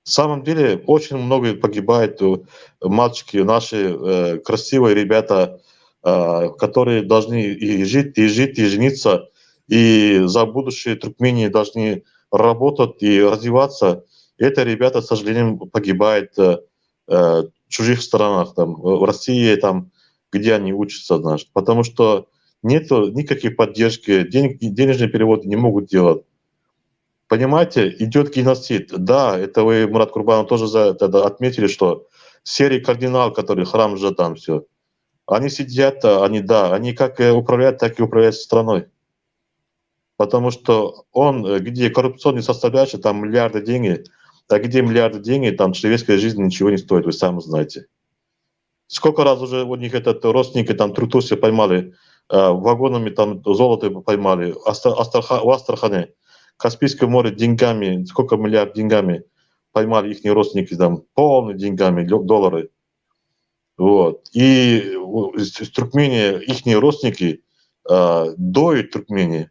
S2: В самом деле очень много погибает мальчики, наши красивые ребята, которые должны и жить, и жениться, и за будущее Туркмении должны работать и развиваться. Это ребята, к сожалению, погибают чужих странах, там, в России, там, где они учатся, значит, потому что нету никаких поддержки, денежные переводы не могут делать. Понимаете, идет геноцид. Да, это вы, Мурат Курбанов, тоже за это отметили, что серый кардинал, который храм же там все, они сидят, они как управляют, так и управляют страной. Потому что он, где коррупционные составляющие, там миллиарды денег, а где миллиарды денег, там человеческая жизнь ничего не стоит, вы сами знаете. Сколько раз уже у них этот родственники там Трутуси поймали, вагонами там золото поймали, в Астрахани, Каспийское море деньгами, сколько миллиард деньгами поймали их родственники, там полными деньгами, доллары. Вот. И в Туркмении их родственники доют Туркмении,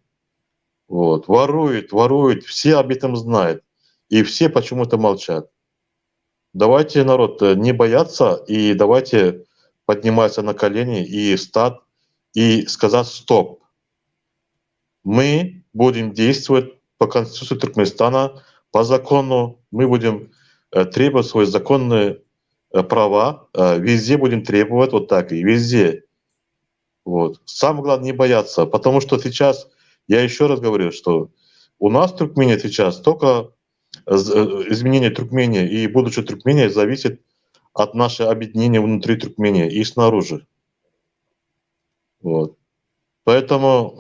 S2: вот, воруют, все об этом знают, и все почему-то молчат. Давайте, народ, не бояться, и давайте подниматься на колени и встать, и сказать «стоп». Мы будем действовать по Конституции Туркменистана, по закону, мы будем требовать свои законные права, везде будем требовать вот так, и везде. Вот. Самое главное не бояться, потому что сейчас, я еще раз говорю, что у нас в Туркмении сейчас только изменение Туркмении и будущее Туркмении зависит от нашего объединения внутри Туркмении и снаружи. Вот. Поэтому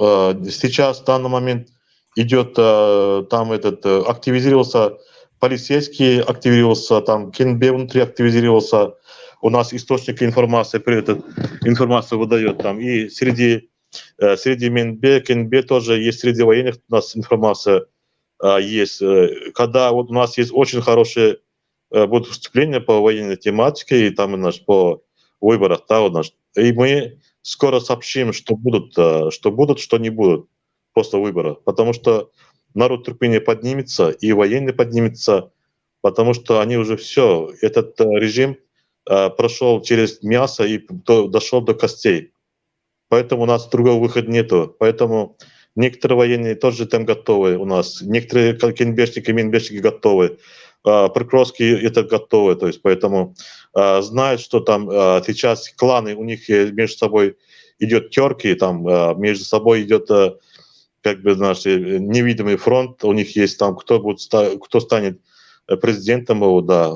S2: сейчас в данный момент идет там активизировался полицейский, активизировался там КНБ внутри активизировался. У нас источник информации информацию выдает там и среди МНБ, КНБ тоже есть, среди военных у нас информация есть. Когда вот у нас есть очень хорошие будут выступления по военной тематике и там по выборах, да, вот наш. И мы скоро сообщим, что будут, что не будут после выбора, потому что народ Туркмении поднимется и военные поднимется, потому что они уже все, этот режим прошел через мясо и дошел до костей. Поэтому у нас другого выхода нету. Поэтому некоторые военные тоже там готовы у нас, некоторые КНБшники, МНБшники готовы, прокурорские готовы. То есть поэтому знают, что там сейчас кланы, у них между собой идет терки, там между собой идет как бы наш невидимый фронт, у них есть там, кто станет президентом его, да,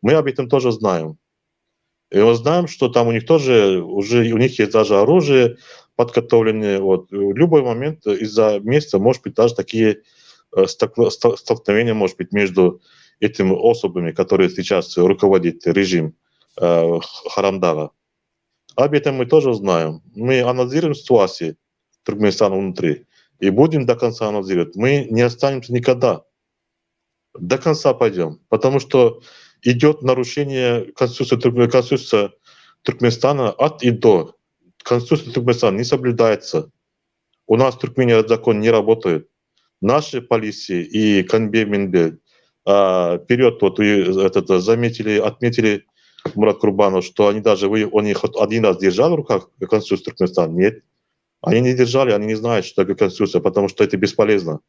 S2: мы об этом тоже знаем. И мы знаем, что там у них тоже уже, у них есть даже оружие подготовленное. Вот. В любой момент из-за месяца, может быть, даже такие столкновения, может быть, между этими особами, которые сейчас руководит режим Харамдага. Об этом мы тоже знаем. Мы анализируем ситуацию Туркменистана внутри и будем до конца анализировать. Мы не останемся никогда. До конца пойдем. Потому что идет нарушение Конституции Туркменистана от и до. Конституция Туркменистана не соблюдается. У нас в Туркмении этот закон не работает. Наши полиции и КНБ, МНБ вперед отметили Мурат Курбанов, что они даже он их один раз держали в руках Конституцию Туркменистана. Нет. Они не держали, они не знают, что такое Конституция, потому что это бесполезно.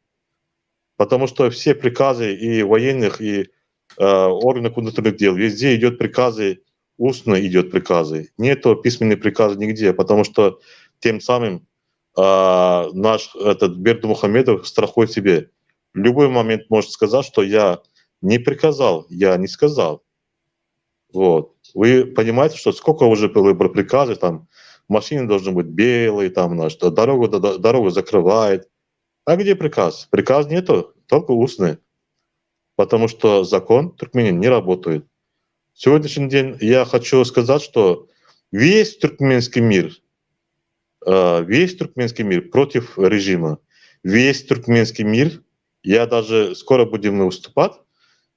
S2: Потому что все приказы и военных, и органов внутренних дел, везде идет приказы, устно идет приказы. Нету письменных приказов нигде, потому что тем самым наш Берду Мухамедов страхует себе. В любой момент может сказать, что я не приказал, я не сказал. Вот. Вы понимаете, что сколько уже было приказов, там машины должны быть белые, там дорогу закрывает. А где приказ? Приказ нету, только устный. Потому что закон в Туркмении не работает. В сегодняшний день я хочу сказать, что весь туркменский мир против режима. Весь туркменский мир, я даже скоро будем выступать,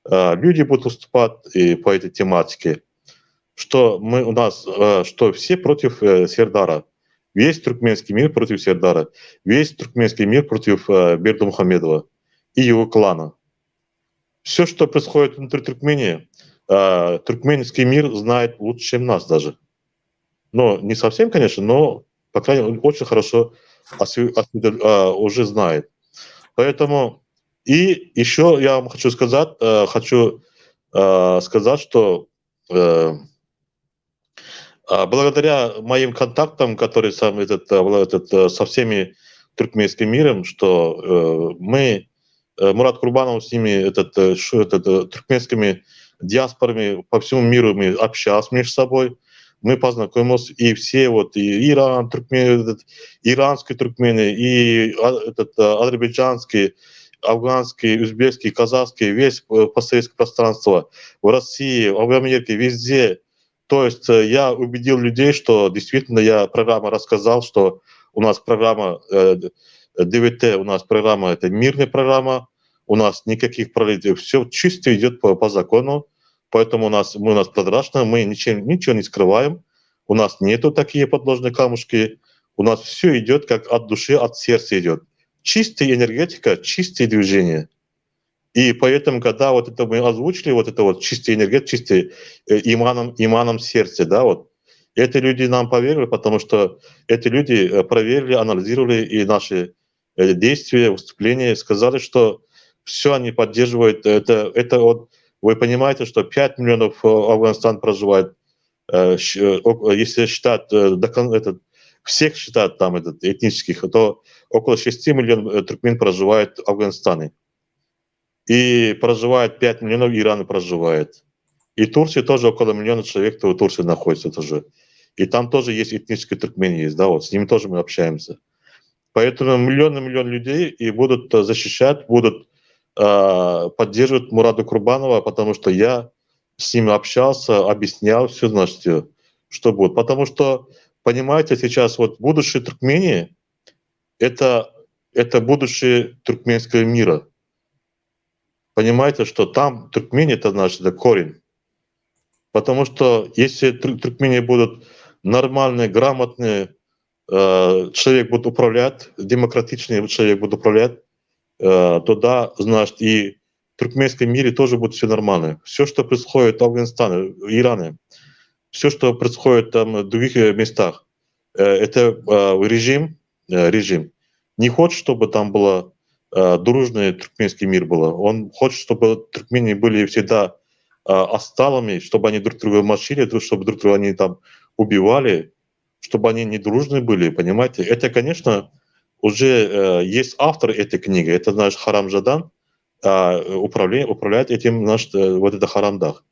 S2: люди будут выступать и по этой тематике, что что все против Сердара. Весь туркменский мир против Сердара. Весь туркменский мир против Берду Мухамедова и его клана. Все, что происходит внутри Туркмении, туркменский мир знает лучше, чем нас даже. Но не совсем, конечно, но, по крайней мере, очень хорошо уже знает. Поэтому и еще я вам хочу сказать, что благодаря моим контактам, которые со всеми туркменским миром, что Мурат Курбанов с ними, туркменскими диаспорами по всему миру мы общались между собой, мы познакомились, и все вот, и Иран, иранские туркмены, и азербайджанские, афганские, узбекские, казахские, весь постсоветское пространство, в России, в Америке, везде. То есть я убедил людей, что действительно я программа рассказал, что у нас программа ДВТ, у нас программа, это мирная программа, у нас никаких пролетов, все чисто идет по закону, поэтому у нас прозрачно, мы ничего не скрываем, у нас нету такие подложные камушки, у нас все идет как от души, от сердца идет. Чистая энергетика, чистое движение. И поэтому, когда вот это мы озвучили, вот это вот чистая энергетика, чистый иманом сердца, да, вот, эти люди нам поверили, потому что эти люди проверили, анализировали и наши действия, выступления, сказали, что все они поддерживают. Это вот, вы понимаете, что 5 миллионов Афганистан проживает, если считать, всех считать там этнических, то около 6 миллионов туркмен проживает в Афганистане. И проживает 5 миллионов, Иран проживает. И Турция тоже около миллиона человек, кто в Турции находится тоже. И там тоже есть этнические туркмены, есть, да, вот, с ними тоже мы общаемся. Поэтому миллион людей и будут защищать, будут поддерживать Мурада Курбанова, потому что я с ними общался, объяснял все, значит, что будет. Потому что, понимаете, сейчас вот будущее Туркмении — это будущее туркменского мира. Понимаете, что там Туркмения — это значит корень. Потому что если Туркмении будут нормальные, грамотные, человек будет управлять, демократичный человек будет управлять, то да, значит, и в туркменском мире тоже будет все нормально. Все, что происходит в Афганистане, в Иране, все, что происходит там в других местах, это режим не хочет, чтобы там было дружный туркменский мир был. Он хочет, чтобы туркмены были всегда осталыми, чтобы они друг друга мочили, чтобы друг друга они там убивали, чтобы они не дружны были, понимаете? Это, конечно, уже есть автор этой книги, это наш Харам Жадан, управляет этим наш вот это Харамдах,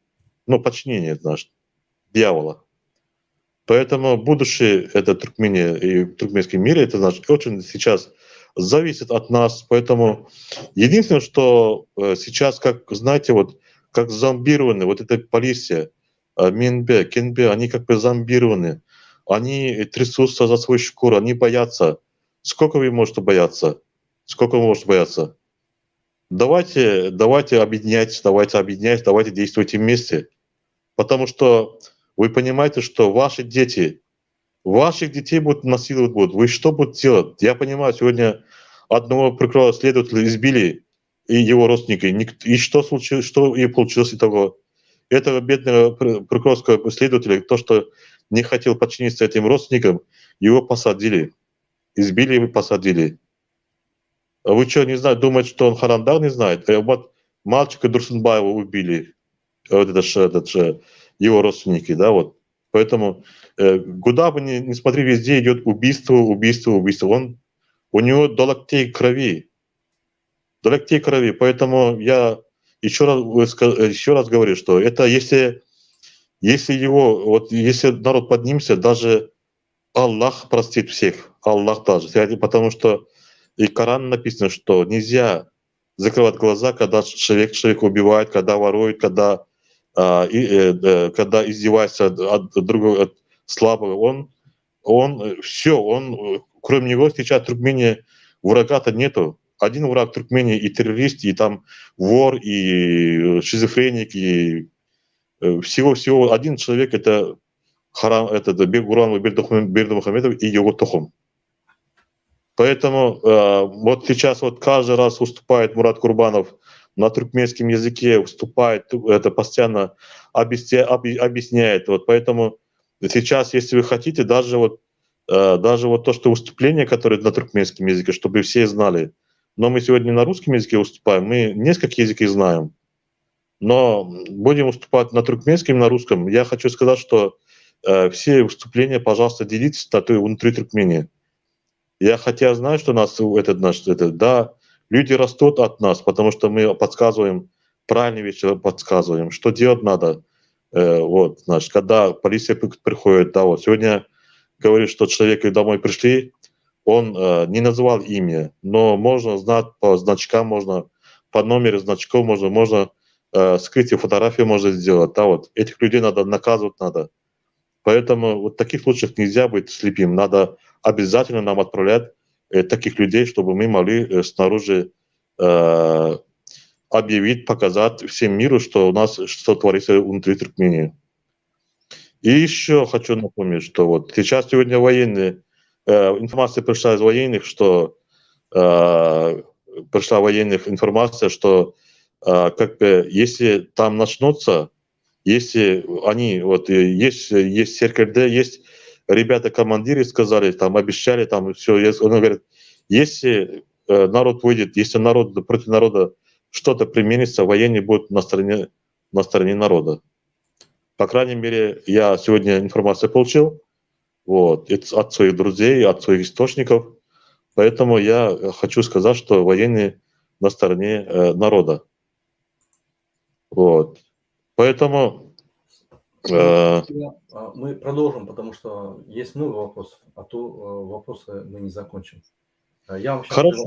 S2: ну, подчинение наш, дьявола. Поэтому будущее это Туркмения и в туркменском мире, это наш очень сейчас зависит от нас. Поэтому единственное, что сейчас, как знаете, вот как зомбированы, вот эта полиция, Минбе, Кенбе, они как бы зомбированы, они трясутся за свою шкуру, они боятся. Сколько вы можете бояться? Сколько вы можете бояться? Давайте объединять, давайте действуйте вместе. Потому что вы понимаете, что ваших детей будут насиловать будут. Вы что будете делать? Я понимаю, сегодня одного прокурора следователя избили, и его родственники. И что случилось, что и получилось итого? Этого бедного прокурорского следователя, то, что не хотел подчиниться этим родственникам, его посадили. Избили и посадили. А вы что, не знаете, думаете, что он Харамдах не знает? Вот мальчика Дурсунбаева убили. Вот это же его родственники, да, вот. Поэтому куда бы ни смотри, везде идет убийство. У него до локтей крови. Поэтому я еще раз говорю, что это если народ поднимется, даже Аллах простит всех. Аллах даже. Потому что и в Коране написано, что нельзя закрывать глаза, когда человек убивает, когда ворует, когда издевается от другого, от слабого. Кроме него сейчас в Туркмении врага-то нету. Один враг в Туркмении и террорист, и там вор, и шизофреник, и всего один человек — это Бекгуранов Бердымухамедов и его Тохом. Поэтому вот сейчас вот каждый раз выступает Мурат Курбанов на туркменском языке, выступает, это постоянно объясняет. Вот поэтому сейчас, если вы хотите, даже вот то, что выступление, которое на туркменском языке, чтобы все знали. Но мы сегодня на русском языке выступаем, мы несколько языков знаем. Но будем выступать на туркменском, на русском. Я хочу сказать, что все выступления, пожалуйста, делитесь внутри Туркмении. Я хотя знаю, что нас да, люди растут от нас, потому что мы подсказываем правильные вещи, подсказываем, что делать надо. Вот, значит, когда полиция приходит, да, вот сегодня говорит, что человек домой пришли, он не называл имя, но можно знать по значкам, можно по номеру значков, можно скрытие фотографии можно сделать, да, вот этих людей надо наказывать надо. Поэтому вот в таких случаях нельзя быть слепым, надо обязательно нам отправлять таких людей, чтобы мы могли снаружи объявить, показать всем миру, что у нас что творится внутри Туркмении. И еще хочу напомнить, что вот сейчас сегодня военные, информация пришла из военных, что пришла военных информация, что как бы если там начнутся, если они, вот есть СРКД, есть ребята-командиры сказали, там обещали, там все, он говорит, если народ выйдет, если народ против народа что-то применится, военные будут на стороне народа. По крайней мере, я сегодня информацию получил вот, от своих друзей, от своих источников. Поэтому я хочу сказать, что военные на стороне народа. Вот. Поэтому...
S1: Мы продолжим, потому что есть много вопросов, а то вопросы мы не закончим. Я вам
S2: хорошо,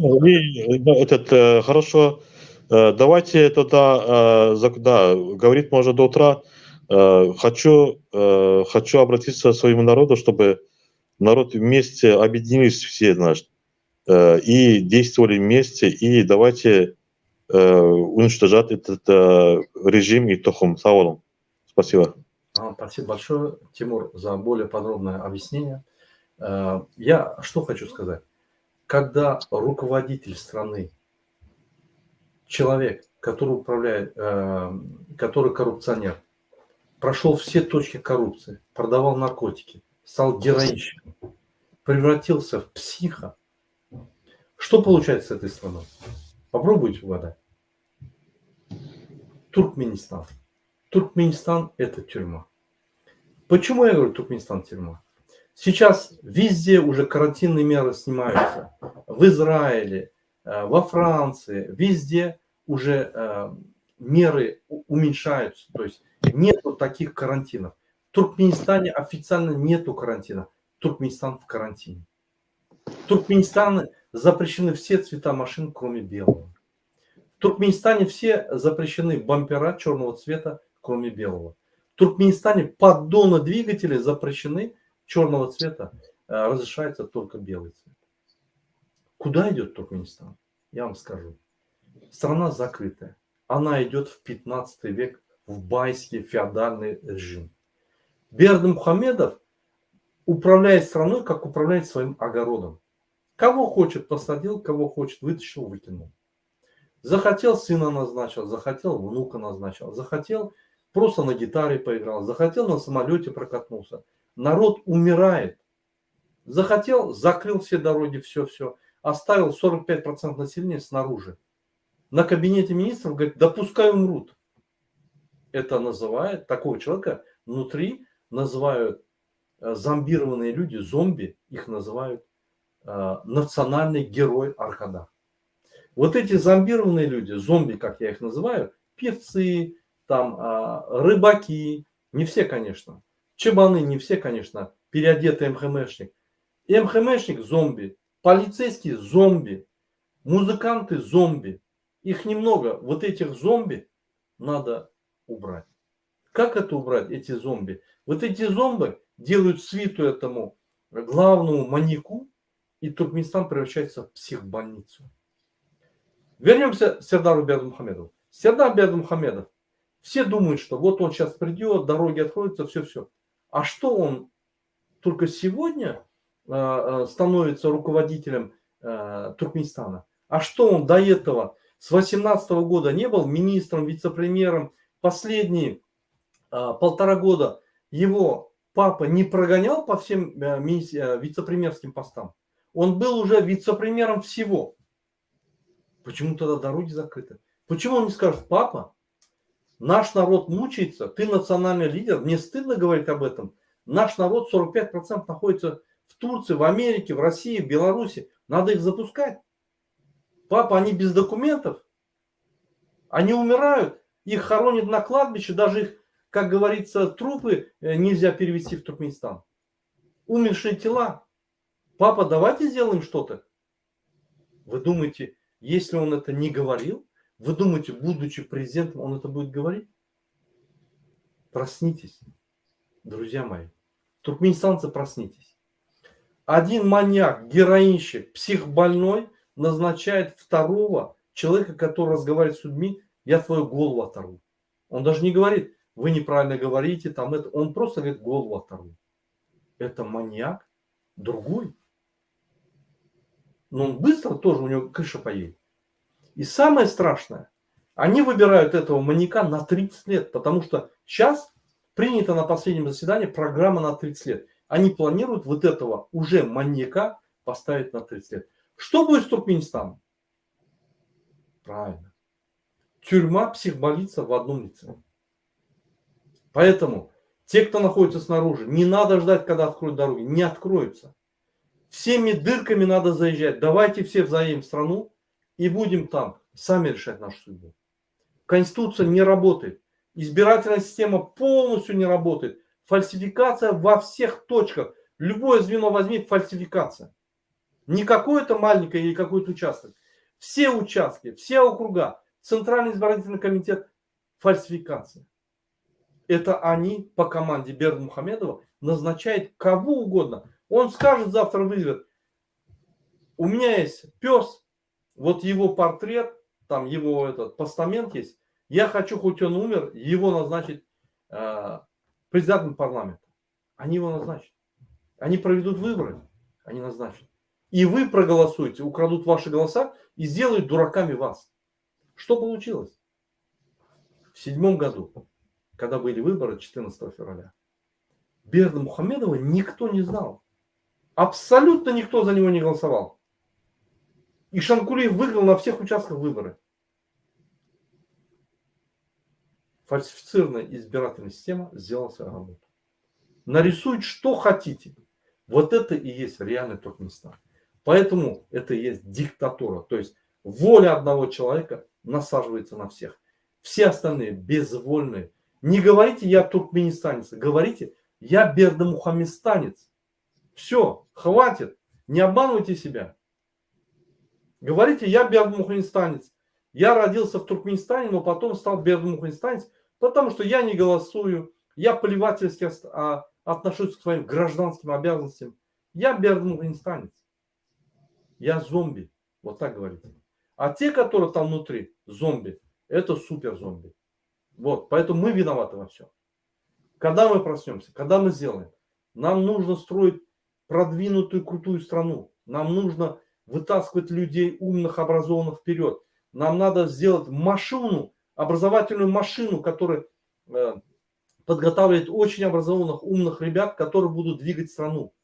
S2: хорошо. Давайте тогда, да, говорить можно до утра. Хочу обратиться к своему народу, чтобы народ вместе объединились все, значит, и действовали вместе, и давайте уничтожать этот режим и тохум. Спасибо.
S1: Спасибо большое, Тимур, за более подробное объяснение. Я что хочу сказать. Когда руководитель страны, человек, который управляет, который коррупционер, прошел все точки коррупции, продавал наркотики, стал героинщиком, превратился в психа, что получается с этой страной? Попробуйте угадать. Туркменистан. Туркменистан – это тюрьма. Почему я говорю Туркменистан – тюрьма? Сейчас везде уже карантинные меры снимаются. В Израиле, во Франции, везде уже меры уменьшаются. То есть нету таких карантинов. В Туркменистане официально нету карантина. Туркменистан в карантине. В Туркменистане запрещены все цвета машин, кроме белого. В Туркменистане все запрещены бампера черного цвета, кроме белого. В Туркменистане поддоны двигателей запрещены черного цвета, разрешается только белый цвет. Куда идет Туркменистан? Я вам скажу. Страна закрытая. Она идет в 15 век, в байский феодальный режим. Бердымухамедов управляет страной, как управляет своим огородом. Кого хочет посадил, кого хочет вытащил, выкинул. Захотел сына назначил, захотел внука назначил, захотел просто на гитаре поиграл, захотел на самолете прокатнулся. Народ умирает. Захотел, закрыл все дороги, все. Оставил 45% населения снаружи. На кабинете министров говорит, да пускай умрут. Это называют, такого человека внутри называют зомбированные люди, зомби, их называют национальный герой Аркада. Вот эти зомбированные люди, зомби, как я их называю, певцы, там, рыбаки, не все, конечно, чебаны, не все, конечно, переодетый МХМшник. МХМшник зомби, полицейские зомби, музыканты зомби. Их немного. Вот этих зомби надо убрать. Как это убрать, эти зомби? Вот эти зомби делают свиту этому главному маньяку, и Туркменистан превращается в психбольницу. Вернемся к Сердару Бердымухамедову. Сердар Бердымухамедов. Все думают, что вот он сейчас придет, дороги откроются, все. А что он только сегодня становится руководителем Туркменистана? А что он до этого с 2018 года не был министром, вице-премьером? Последние 1,5 года его папа не прогонял по всем вице-премьерским постам. Он был уже вице-премьером всего. Почему тогда дороги закрыты? Почему он не скажет, папа, Наш народ мучается, ты национальный лидер, мне стыдно говорить об этом. Наш народ 45% находится в Турции, в Америке, в России, в Беларуси. Надо их запускать. Папа, они без документов. Они умирают. Их хоронят на кладбище. Даже их, как говорится, трупы нельзя перевезти в Туркменистан. Умершие тела. Папа, давайте сделаем что-то. Вы думаете, если он это не говорил, вы думаете, будучи президентом, он это будет говорить? Проснитесь, друзья мои. Туркменистанцы, проснитесь. Один маньяк, героинщик, психбольной назначает второго человека, который разговаривает с людьми, я твою голову оторву. Он даже не говорит, вы неправильно говорите, там это. Он просто говорит, голову оторву. Это маньяк, другой. Но он быстро тоже, у него крыша поедет. И самое страшное, они выбирают этого маньяка на 30 лет, потому что сейчас принята на последнем заседании программа на 30 лет. Они планируют вот этого уже маньяка поставить на 30 лет. Что будет с Туркменистаном? Правильно. Тюрьма, психбольница в одном лице. Поэтому те, кто находится снаружи, не надо ждать, когда откроют дороги. Не откроются. Всеми дырками надо заезжать. Давайте все заедем в страну и будем там сами решать нашу судьбу. Конституция не работает. Избирательная система полностью не работает. Фальсификация во всех точках. Любое звено возьми, фальсификация. Не какое-то маленькое или какой-то участок. Все участки, все округа, Центральный избирательный комитет, фальсификация. Это они по команде Бердымухамедова назначают кого угодно. Он скажет, завтра вызовет. У меня есть пес, вот его портрет, там его этот постамент есть. Я хочу, хоть он умер, его назначить президентом парламента. Они его назначат. Они проведут выборы, они назначат. И вы проголосуете, украдут ваши голоса и сделают дураками вас. Что получилось? В 2007 году, когда были выборы 14 февраля, Бердымухамедова никто не знал. Абсолютно никто за него не голосовал. И Шанкулиев выиграл на всех участках выборы. Фальсифицированная избирательная система сделала свою работу. Нарисуйте, что хотите. Вот это и есть реальный Туркменистан. Поэтому это и есть диктатура. То есть воля одного человека насаживается на всех. Все остальные безвольные. Не говорите, я туркменистанец. Говорите, я бердымухаместанец. Все, хватит. Не обманывайте себя. Говорите, я бердымухаместанец. Я родился в Туркменистане, но потом стал бердымухаместанец, потому что я не голосую. Я плевательски отношусь к своим гражданским обязанностям. Я бердымухаместанец. Я зомби. Вот так говорите. А те, которые там внутри, зомби, это супер зомби. Вот, поэтому мы виноваты во всем. Когда мы проснемся, когда мы сделаем, нам нужно строить продвинутую, крутую страну. Нам нужно вытаскивать людей умных, образованных вперед. Нам надо сделать машину, образовательную машину, которая подготавливает очень образованных, умных ребят, которые будут двигать страну.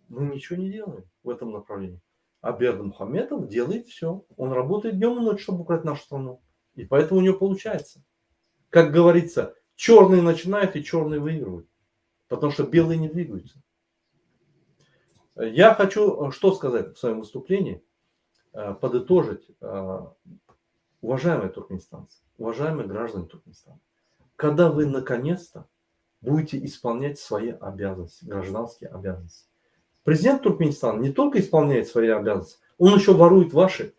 S1: Мы ничего не делаем в этом направлении. А Бердымухамедов делает все. Он работает днем и ночью, чтобы украсть нашу страну. И поэтому у него получается. Как говорится, черные начинают и черные выигрывают. Потому что белые не двигаются. Я хочу что сказать в своем выступлении. Подытожить. Уважаемые туркменистанцы, уважаемые граждане Туркменистана. Когда вы наконец-то будете исполнять свои обязанности, гражданские обязанности. Президент Туркменистана не только исполняет свои обязанности, он еще ворует ваши.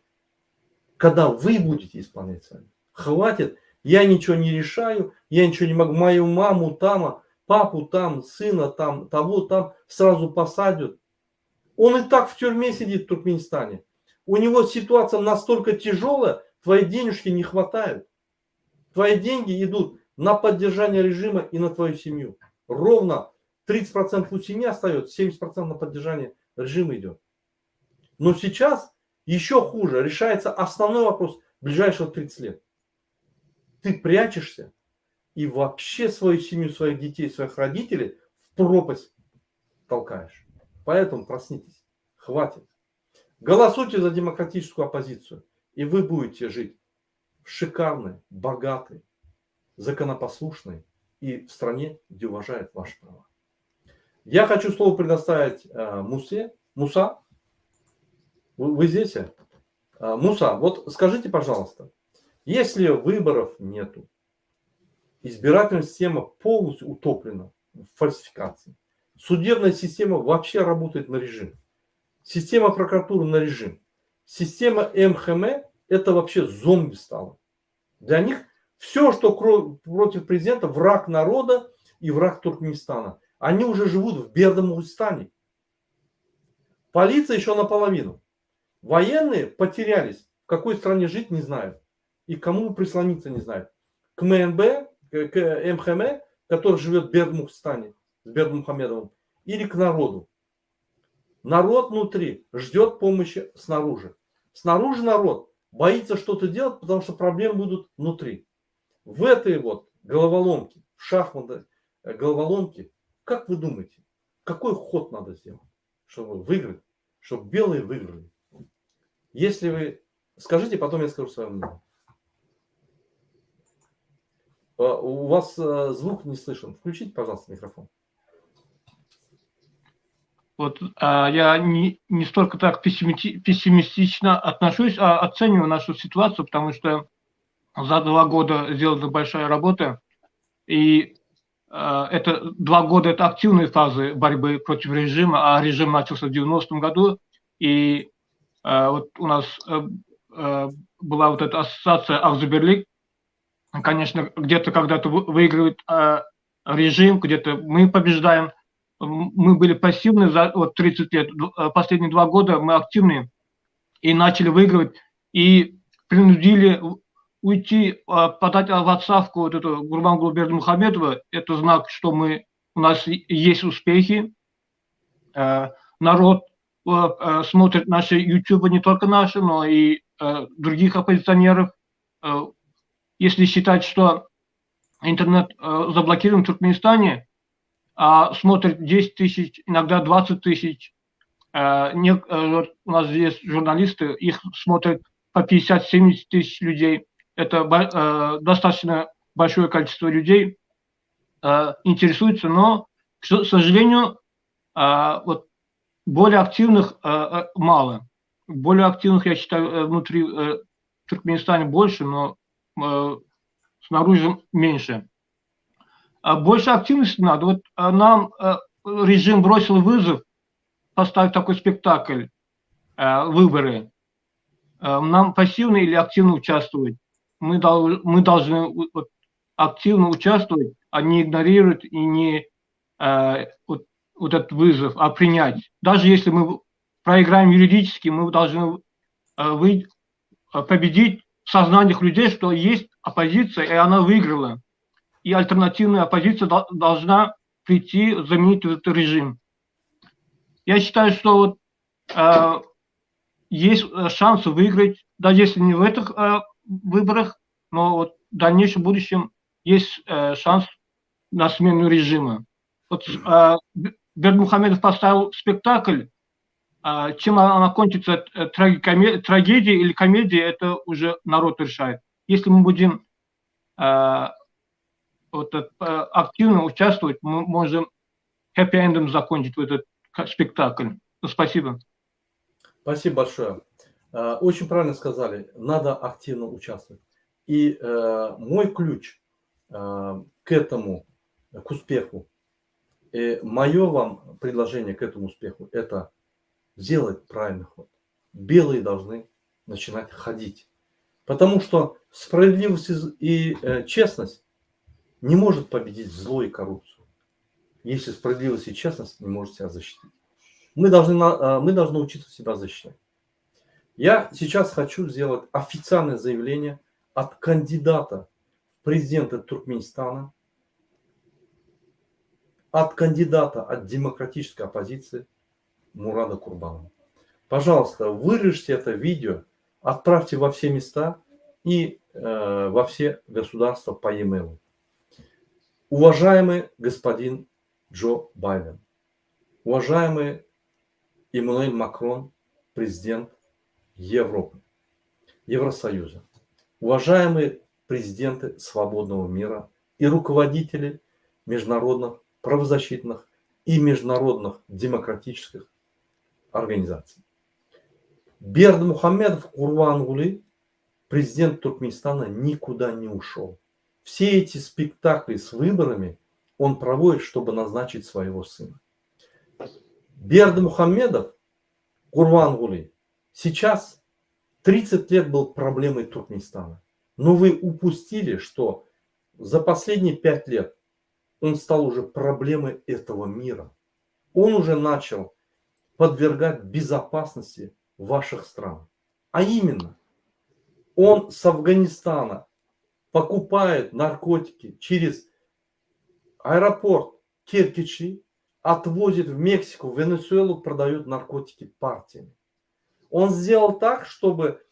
S1: Когда вы будете исполнять свои. Хватит, я ничего не решаю, я ничего не могу. Мою маму там, папу там, сына там, того там сразу посадят. Он и так в тюрьме сидит в Туркменистане. У него ситуация настолько тяжелая, твои денежки не хватают. Твои деньги идут на поддержание режима и на твою семью. Ровно 30% у семьи остается, 70% на поддержание режима идет. Но сейчас еще хуже. Решается основной вопрос ближайших 30 лет. Ты прячешься и вообще свою семью, своих детей, своих родителей в пропасть толкаешь. Поэтому проснитесь. Хватит. Голосуйте за демократическую оппозицию. И вы будете жить в шикарной, богатой, законопослушной и в стране, где уважают ваши права. Я хочу слово предоставить Мусе. Муса, вы здесь? Муса, вот скажите, пожалуйста, если выборов нету, избирательная система полностью утоплена в фальсификации, судебная система вообще работает на режим, система прокуратуры на режим, система МХМ это вообще зомби стало. Для них все, что против президента, враг народа и враг Туркменистана. Они уже живут в бедном стане. Полиция еще наполовину. Военные потерялись. В какой стране жить не знают. И к кому прислониться не знают. К МНБ, к МХМ, который живет в Бердмухстане, с Бердмухамедовым, или к народу. Народ внутри ждет помощи снаружи. Снаружи народ боится что-то делать, потому что проблемы будут внутри. В этой вот головоломке, в шахматной головоломке, как вы думаете, какой ход надо сделать, чтобы выиграть, чтобы белые выиграли? Если вы скажите, потом я скажу свое мнение. У вас звук не слышен. Включите, пожалуйста, микрофон.
S3: Вот я не столько так пессимистично отношусь, а оцениваю нашу ситуацию, потому что за 2 года сделана большая работа, и это 2 года это активные фазы борьбы против режима, а режим начался в 90-м году, и вот у нас была вот эта ассоциация Авзуберлик, конечно, где-то когда-то выигрывает режим, где-то мы побеждаем. Мы были пассивны за вот 30 лет, последние 2 года мы активны и начали выигрывать, и принудили уйти, подать в отставку вот эту Гурбангулу Бердымухамедова. Это знак, что у нас есть успехи. Народ смотрит наши YouTube, не только наши, но и других оппозиционеров. Если считать, что интернет заблокирован в Туркменистане, а смотрит 10 тысяч, иногда 20 тысяч. У нас здесь журналисты, их смотрят по 50-70 тысяч людей. Это достаточно большое количество людей интересуется, но, к сожалению, вот более активных мало. Более активных, я считаю, внутри Туркменистана больше, но снаружи меньше. Больше активности надо. Вот нам режим бросил вызов поставить такой спектакль, выборы. Нам пассивно или активно участвовать. Мы должны вот, активно участвовать, а не игнорировать и не вот этот вызов, а принять. Даже если мы проиграем юридически, мы должны победить в сознаниях людей, что есть оппозиция, и она выиграла. И альтернативная оппозиция должна прийти, заменить этот режим. Я считаю, что вот, есть шансы выиграть, даже если не в этих выборах, но вот в дальнейшем будущем есть шанс на смену режима. Вот Бердмухамедов поставил спектакль, чем она кончится, трагедия или комедия, это уже народ решает. Если мы будем вот, активно участвовать, мы можем хэппи-эндом закончить вот этот спектакль. Спасибо.
S1: Спасибо большое. Очень правильно сказали, надо активно участвовать. И мой ключ к этому, к успеху, мое вам предложение к этому успеху, это сделать правильный ход. Белые должны начинать ходить. Потому что справедливость и честность не может победить зло и коррупцию, если справедливость и честность не может себя защитить. Мы должны учиться себя защищать. Я сейчас хочу сделать официальное заявление от кандидата в президенты Туркменистана, от кандидата от демократической оппозиции Мурада Курбанова. Пожалуйста, вырежьте это видео, отправьте во все места и во все государства по e-mail. Уважаемый господин Джо Байден, уважаемый Эммануэль Макрон, президент Европы, Евросоюза, уважаемый президенты свободного мира и руководители международных правозащитных и международных демократических организаций. Бердымухамедов Курбангулы, президент Туркменистана, никуда не ушел. Все эти спектакли с выборами он проводит, чтобы назначить своего сына. Бердымухамедов Курбангулы сейчас 30 лет был проблемой Туркменистана. Но вы упустили, что за последние 5 лет он стал уже проблемой этого мира. Он уже начал подвергать безопасности ваших стран. А именно, он с Афганистана покупает наркотики через аэропорт Киркичи, отвозит в Мексику, в Венесуэлу, продает наркотики партиями. Он сделал так, чтобы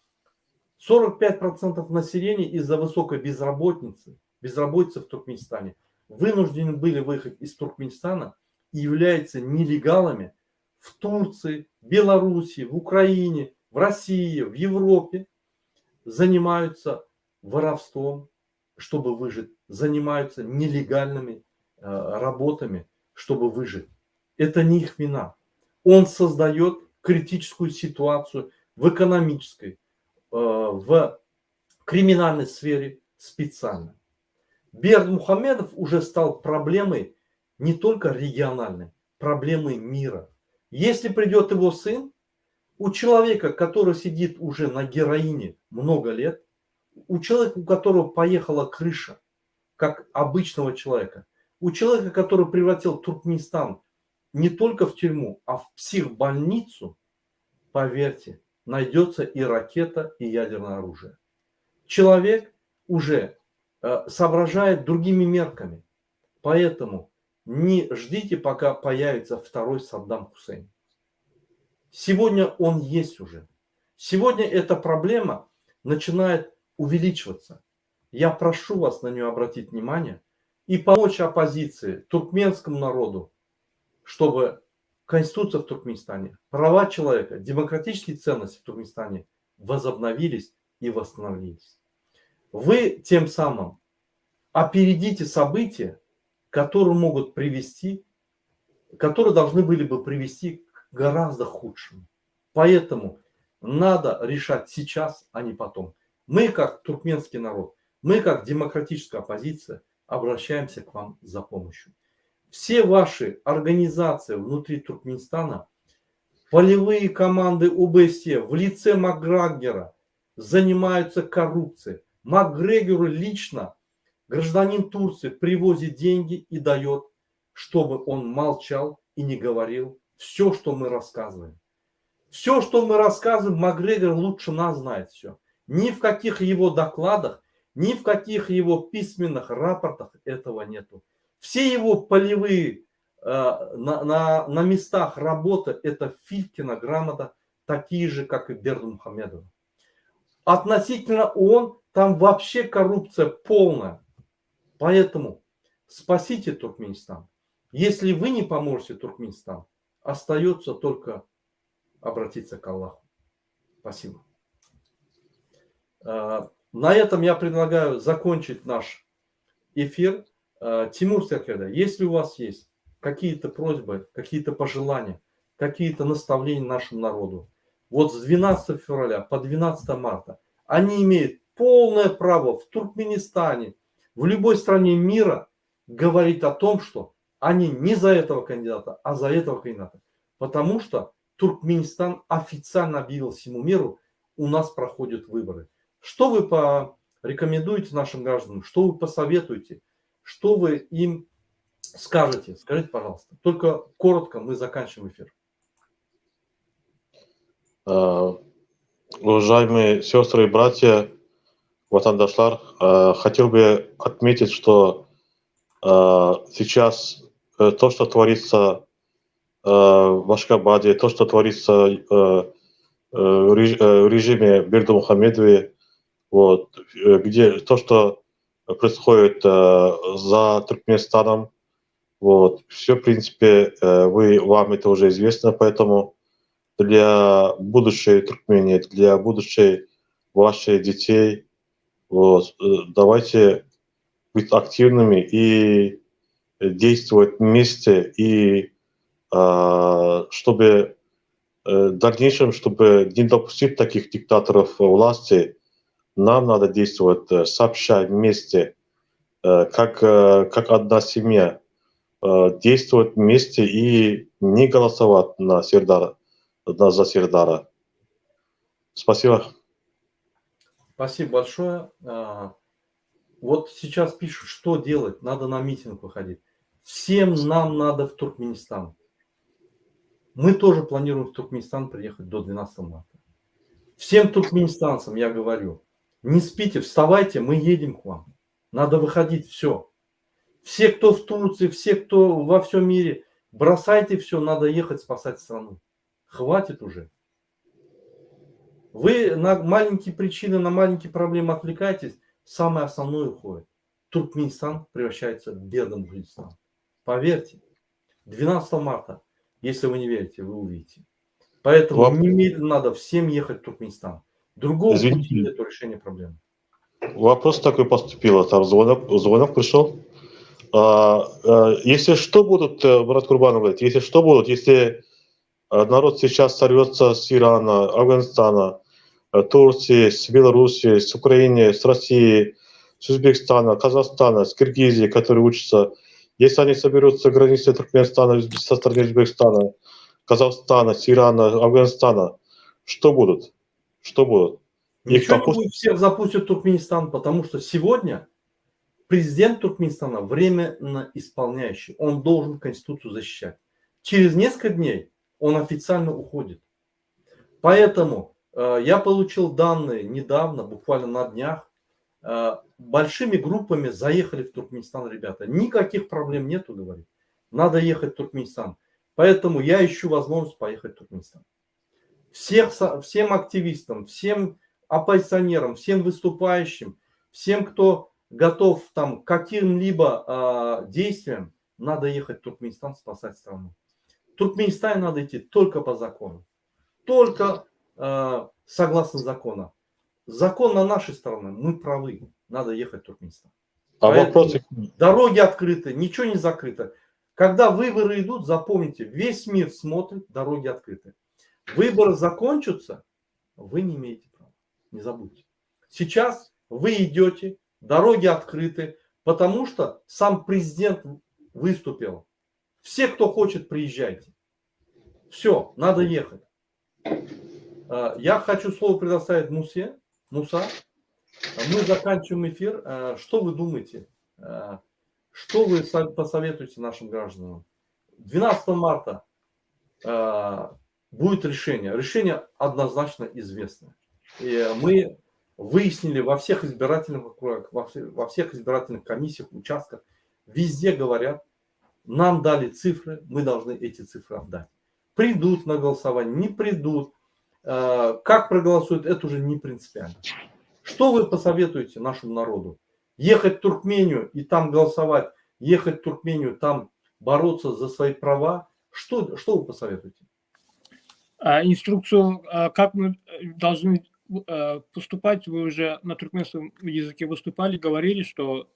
S1: 45% населения из-за высокой безработицы в Туркменистане вынуждены были выехать из Туркменистана и являются нелегалами в Турции, Белоруссии, в Украине, в России, в Европе, занимаются воровством, чтобы выжить, занимаются нелегальными работами, чтобы выжить. Это не их вина. Он создает критическую ситуацию в экономической, в криминальной сфере специально. Бердымухамедов уже стал проблемой не только региональной, проблемой мира. Если придет его сын, у человека, который сидит уже на героине много лет, у человека, у которого поехала крыша, как обычного человека, у человека, который превратил Туркменистан не только в тюрьму, а в психбольницу, поверьте, найдется и ракета, и ядерное оружие. Человек уже соображает другими мерками. Поэтому не ждите, пока появится второй Саддам Хусейн. Сегодня он есть уже. Сегодня эта проблема начинает увеличиваться. Я прошу вас на нее обратить внимание и помочь оппозиции, туркменскому народу, чтобы Конституция в Туркменистане, права человека, демократические ценности в Туркменистане возобновились и восстановились. Вы тем самым опередите события, которые могут привести, которые должны были бы привести к гораздо худшему. Поэтому надо решать сейчас, а не потом. Мы, как туркменский народ, мы, как демократическая оппозиция, обращаемся к вам за помощью. Все ваши организации внутри Туркменистана, полевые команды ОБСЕ в лице Макгрегора занимаются коррупцией. Макгрегору лично гражданин Турции привозит деньги и дает, чтобы он молчал и не говорил все, что мы рассказываем. Все, что мы рассказываем, Макгрегор лучше нас знает все. Ни в каких его докладах, ни в каких его письменных рапортах этого нету. Все его полевые на местах работы, это Филькина грамота, такие же, как и Бердымухамедова. Относительно ООН, там вообще коррупция полная. Поэтому спасите Туркменистан. Если вы не поможете Туркменистану, остается только обратиться к Аллаху. Спасибо. На этом я предлагаю закончить наш эфир. Тимур Серкерда, если у вас есть какие-то просьбы, какие-то пожелания, какие-то наставления нашему народу, вот с 12 февраля по 12 марта они имеют полное право в Туркменистане, в любой стране мира говорить о том, что они не за этого кандидата, а за этого кандидата. Потому что Туркменистан официально объявил всему миру, у нас проходят выборы. Что вы порекомендуете нашим гражданам? Что вы посоветуете? Что вы им скажете? Скажите, пожалуйста. Только коротко, мы заканчиваем эфир.
S2: Уважаемые сестры и братья, ватандашлар, хотел бы отметить, что сейчас то, что творится в Ашхабаде, то, что творится в режиме Бердымухамедова, вот, где то, что происходит за Туркменистаном, вот, все, в принципе, вам это уже известно, поэтому для будущей Туркмении, для будущей ваших детей, Вот, давайте быть активными и действовать вместе, и чтобы в дальнейшем, чтобы не допустить таких диктаторов власти, нам надо действовать сообща, вместе, как одна семья, действовать вместе и не голосовать за Сердара. Спасибо.
S1: Спасибо большое. Вот сейчас пишут, что делать, надо на митинг выходить. Всем нам надо в Туркменистан. Мы тоже планируем в Туркменистан приехать до 12 марта. Всем туркменистанцам я говорю, не спите, вставайте, мы едем к вам. Надо выходить, все. Все, кто в Турции, все, кто во всем мире, бросайте все, надо ехать спасать страну. Хватит уже. Вы на маленькие причины, на маленькие проблемы отвлекаетесь, самое основное уходит. Туркменистан превращается в бедный Афганистан. Поверьте, 12 марта, если вы не верите, вы увидите. Поэтому немедленно надо всем ехать в Туркменистан. Другого пути нет решения проблемы.
S2: Вопрос такой поступил, там звонок пришел. Если что будут, Мурат Курбанов говорит, если что будут, если народ сейчас сорвется с Ирана, Афганистана, Турции, с Белоруссии, с Украины, с России, с Узбекистана, Казахстана, с Киргизии, которые учатся, если они соберутся границы Туркменистана со стороны Узбекистана, Казахстана, с Ирана, Афганистана, что будут? Что будут?
S1: Ничего не будет, всех запустят в Туркменистан, потому что сегодня президент Туркменистана временно исполняющий, он должен Конституцию защищать. Через несколько дней он официально уходит. Поэтому я получил данные недавно, буквально на днях, большими группами заехали в Туркменистан ребята. Никаких проблем нету, говорит. Надо ехать в Туркменистан. Поэтому я ищу возможность поехать в Туркменистан. Всем активистам, всем оппозиционерам, всем выступающим, всем, кто готов там, к каким-либо действиям, надо ехать в Туркменистан спасать страну. В Туркменистане надо идти только по закону. Только согласно закону. Закон на нашей стороне, мы правы. Надо ехать в Туркменистан.
S2: Вопросы?
S1: Дороги открыты, ничего не закрыто. Когда выборы идут, запомните, весь мир смотрит, дороги открыты. Выборы закончатся, вы не имеете права. Не забудьте. Сейчас вы идете, дороги открыты, потому что сам президент выступил. Все, кто хочет, приезжайте. Все, надо ехать. Я хочу слово предоставить Мусе. Муса, мы заканчиваем эфир. Что вы думаете? Что вы посоветуете нашим гражданам? 12 марта будет решение. Решение однозначно известное. И мы выяснили во всех избирательных округах, во всех избирательных комиссиях, участках, везде говорят, нам дали цифры, мы должны эти цифры отдать. Придут на голосование, не придут. Как проголосуют, это уже не принципиально. Что вы посоветуете нашему народу? Ехать в Туркмению и там голосовать, ехать в Туркмению, там бороться за свои права? Что вы посоветуете?
S3: Инструкцию, как мы должны поступать, вы уже на туркменском языке выступали, говорили, что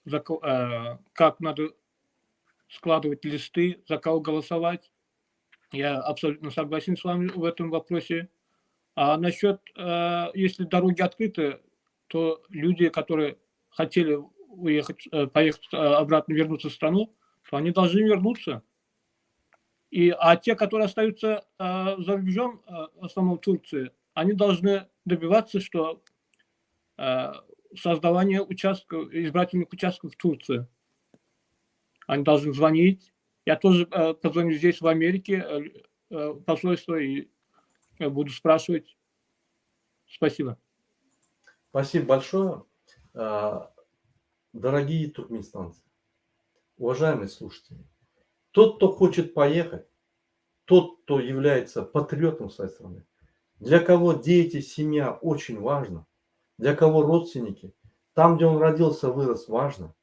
S3: как надо складывать листы, за кого голосовать. Я абсолютно согласен с вами в этом вопросе. А насчет, если дороги открыты, то люди, которые хотели поехать обратно, вернуться в страну, то они должны вернуться. А те, которые остаются за рубежом, в основном в Турции, они должны добиваться, что создавание избирательных участков в Турции. Они должны звонить. Я тоже позвоню здесь, в Америке, посольство, и буду спрашивать. Спасибо.
S1: Спасибо большое. Дорогие туркменистанцы, уважаемые слушатели, тот, кто хочет поехать, тот, кто является патриотом своей страны, для кого дети, семья очень важно, для кого родственники, там, где он родился, вырос, важно,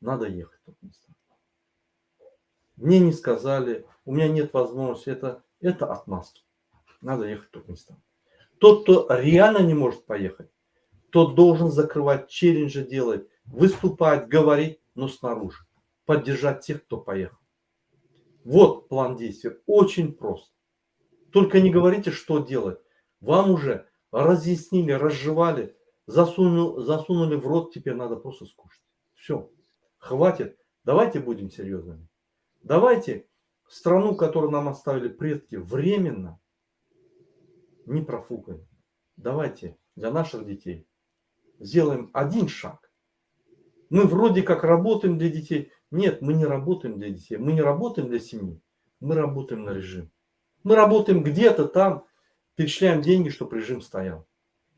S1: надо ехать в Туркменистан. Мне не сказали, у меня нет возможности, это отмазки. Надо ехать в Туркменистан. Тот, кто реально не может поехать, кто должен закрывать челленджи, делать, выступать, говорить, но снаружи. Поддержать тех, кто поехал. Вот план действий. Очень прост. Только не говорите, что делать. Вам уже разъяснили, разжевали, засунули в рот, теперь надо просто скушать. Все. Хватит. Давайте будем серьезными. Давайте страну, которую нам оставили предки, временно не профукаем. Давайте для наших детей сделаем один шаг. Мы вроде как работаем для детей. Нет, мы не работаем для детей. Мы не работаем для семьи. Мы работаем на режим. Мы работаем где-то там, перечисляем деньги, чтобы режим стоял.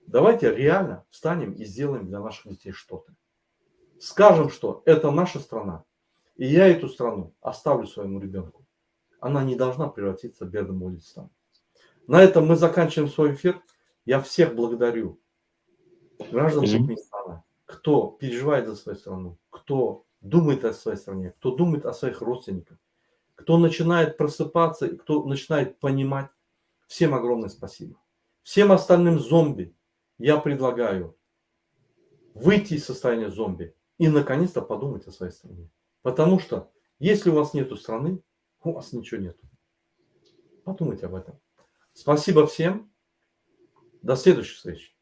S1: Давайте реально встанем и сделаем для наших детей что-то. Скажем, что это наша страна. И я эту страну оставлю своему ребенку. Она не должна превратиться в бедный Мулистан. На этом мы заканчиваем свой эфир. Я всех благодарю. Граждан Туркменистана, кто переживает за свою страну, кто думает о своей стране, кто думает о своих родственниках, кто начинает просыпаться и кто начинает понимать. Всем огромное спасибо. Всем остальным зомби я предлагаю выйти из состояния зомби и наконец-то подумать о своей стране. Потому что если у вас нету страны, у вас ничего нету. Подумайте об этом. Спасибо всем. До следующих встреч.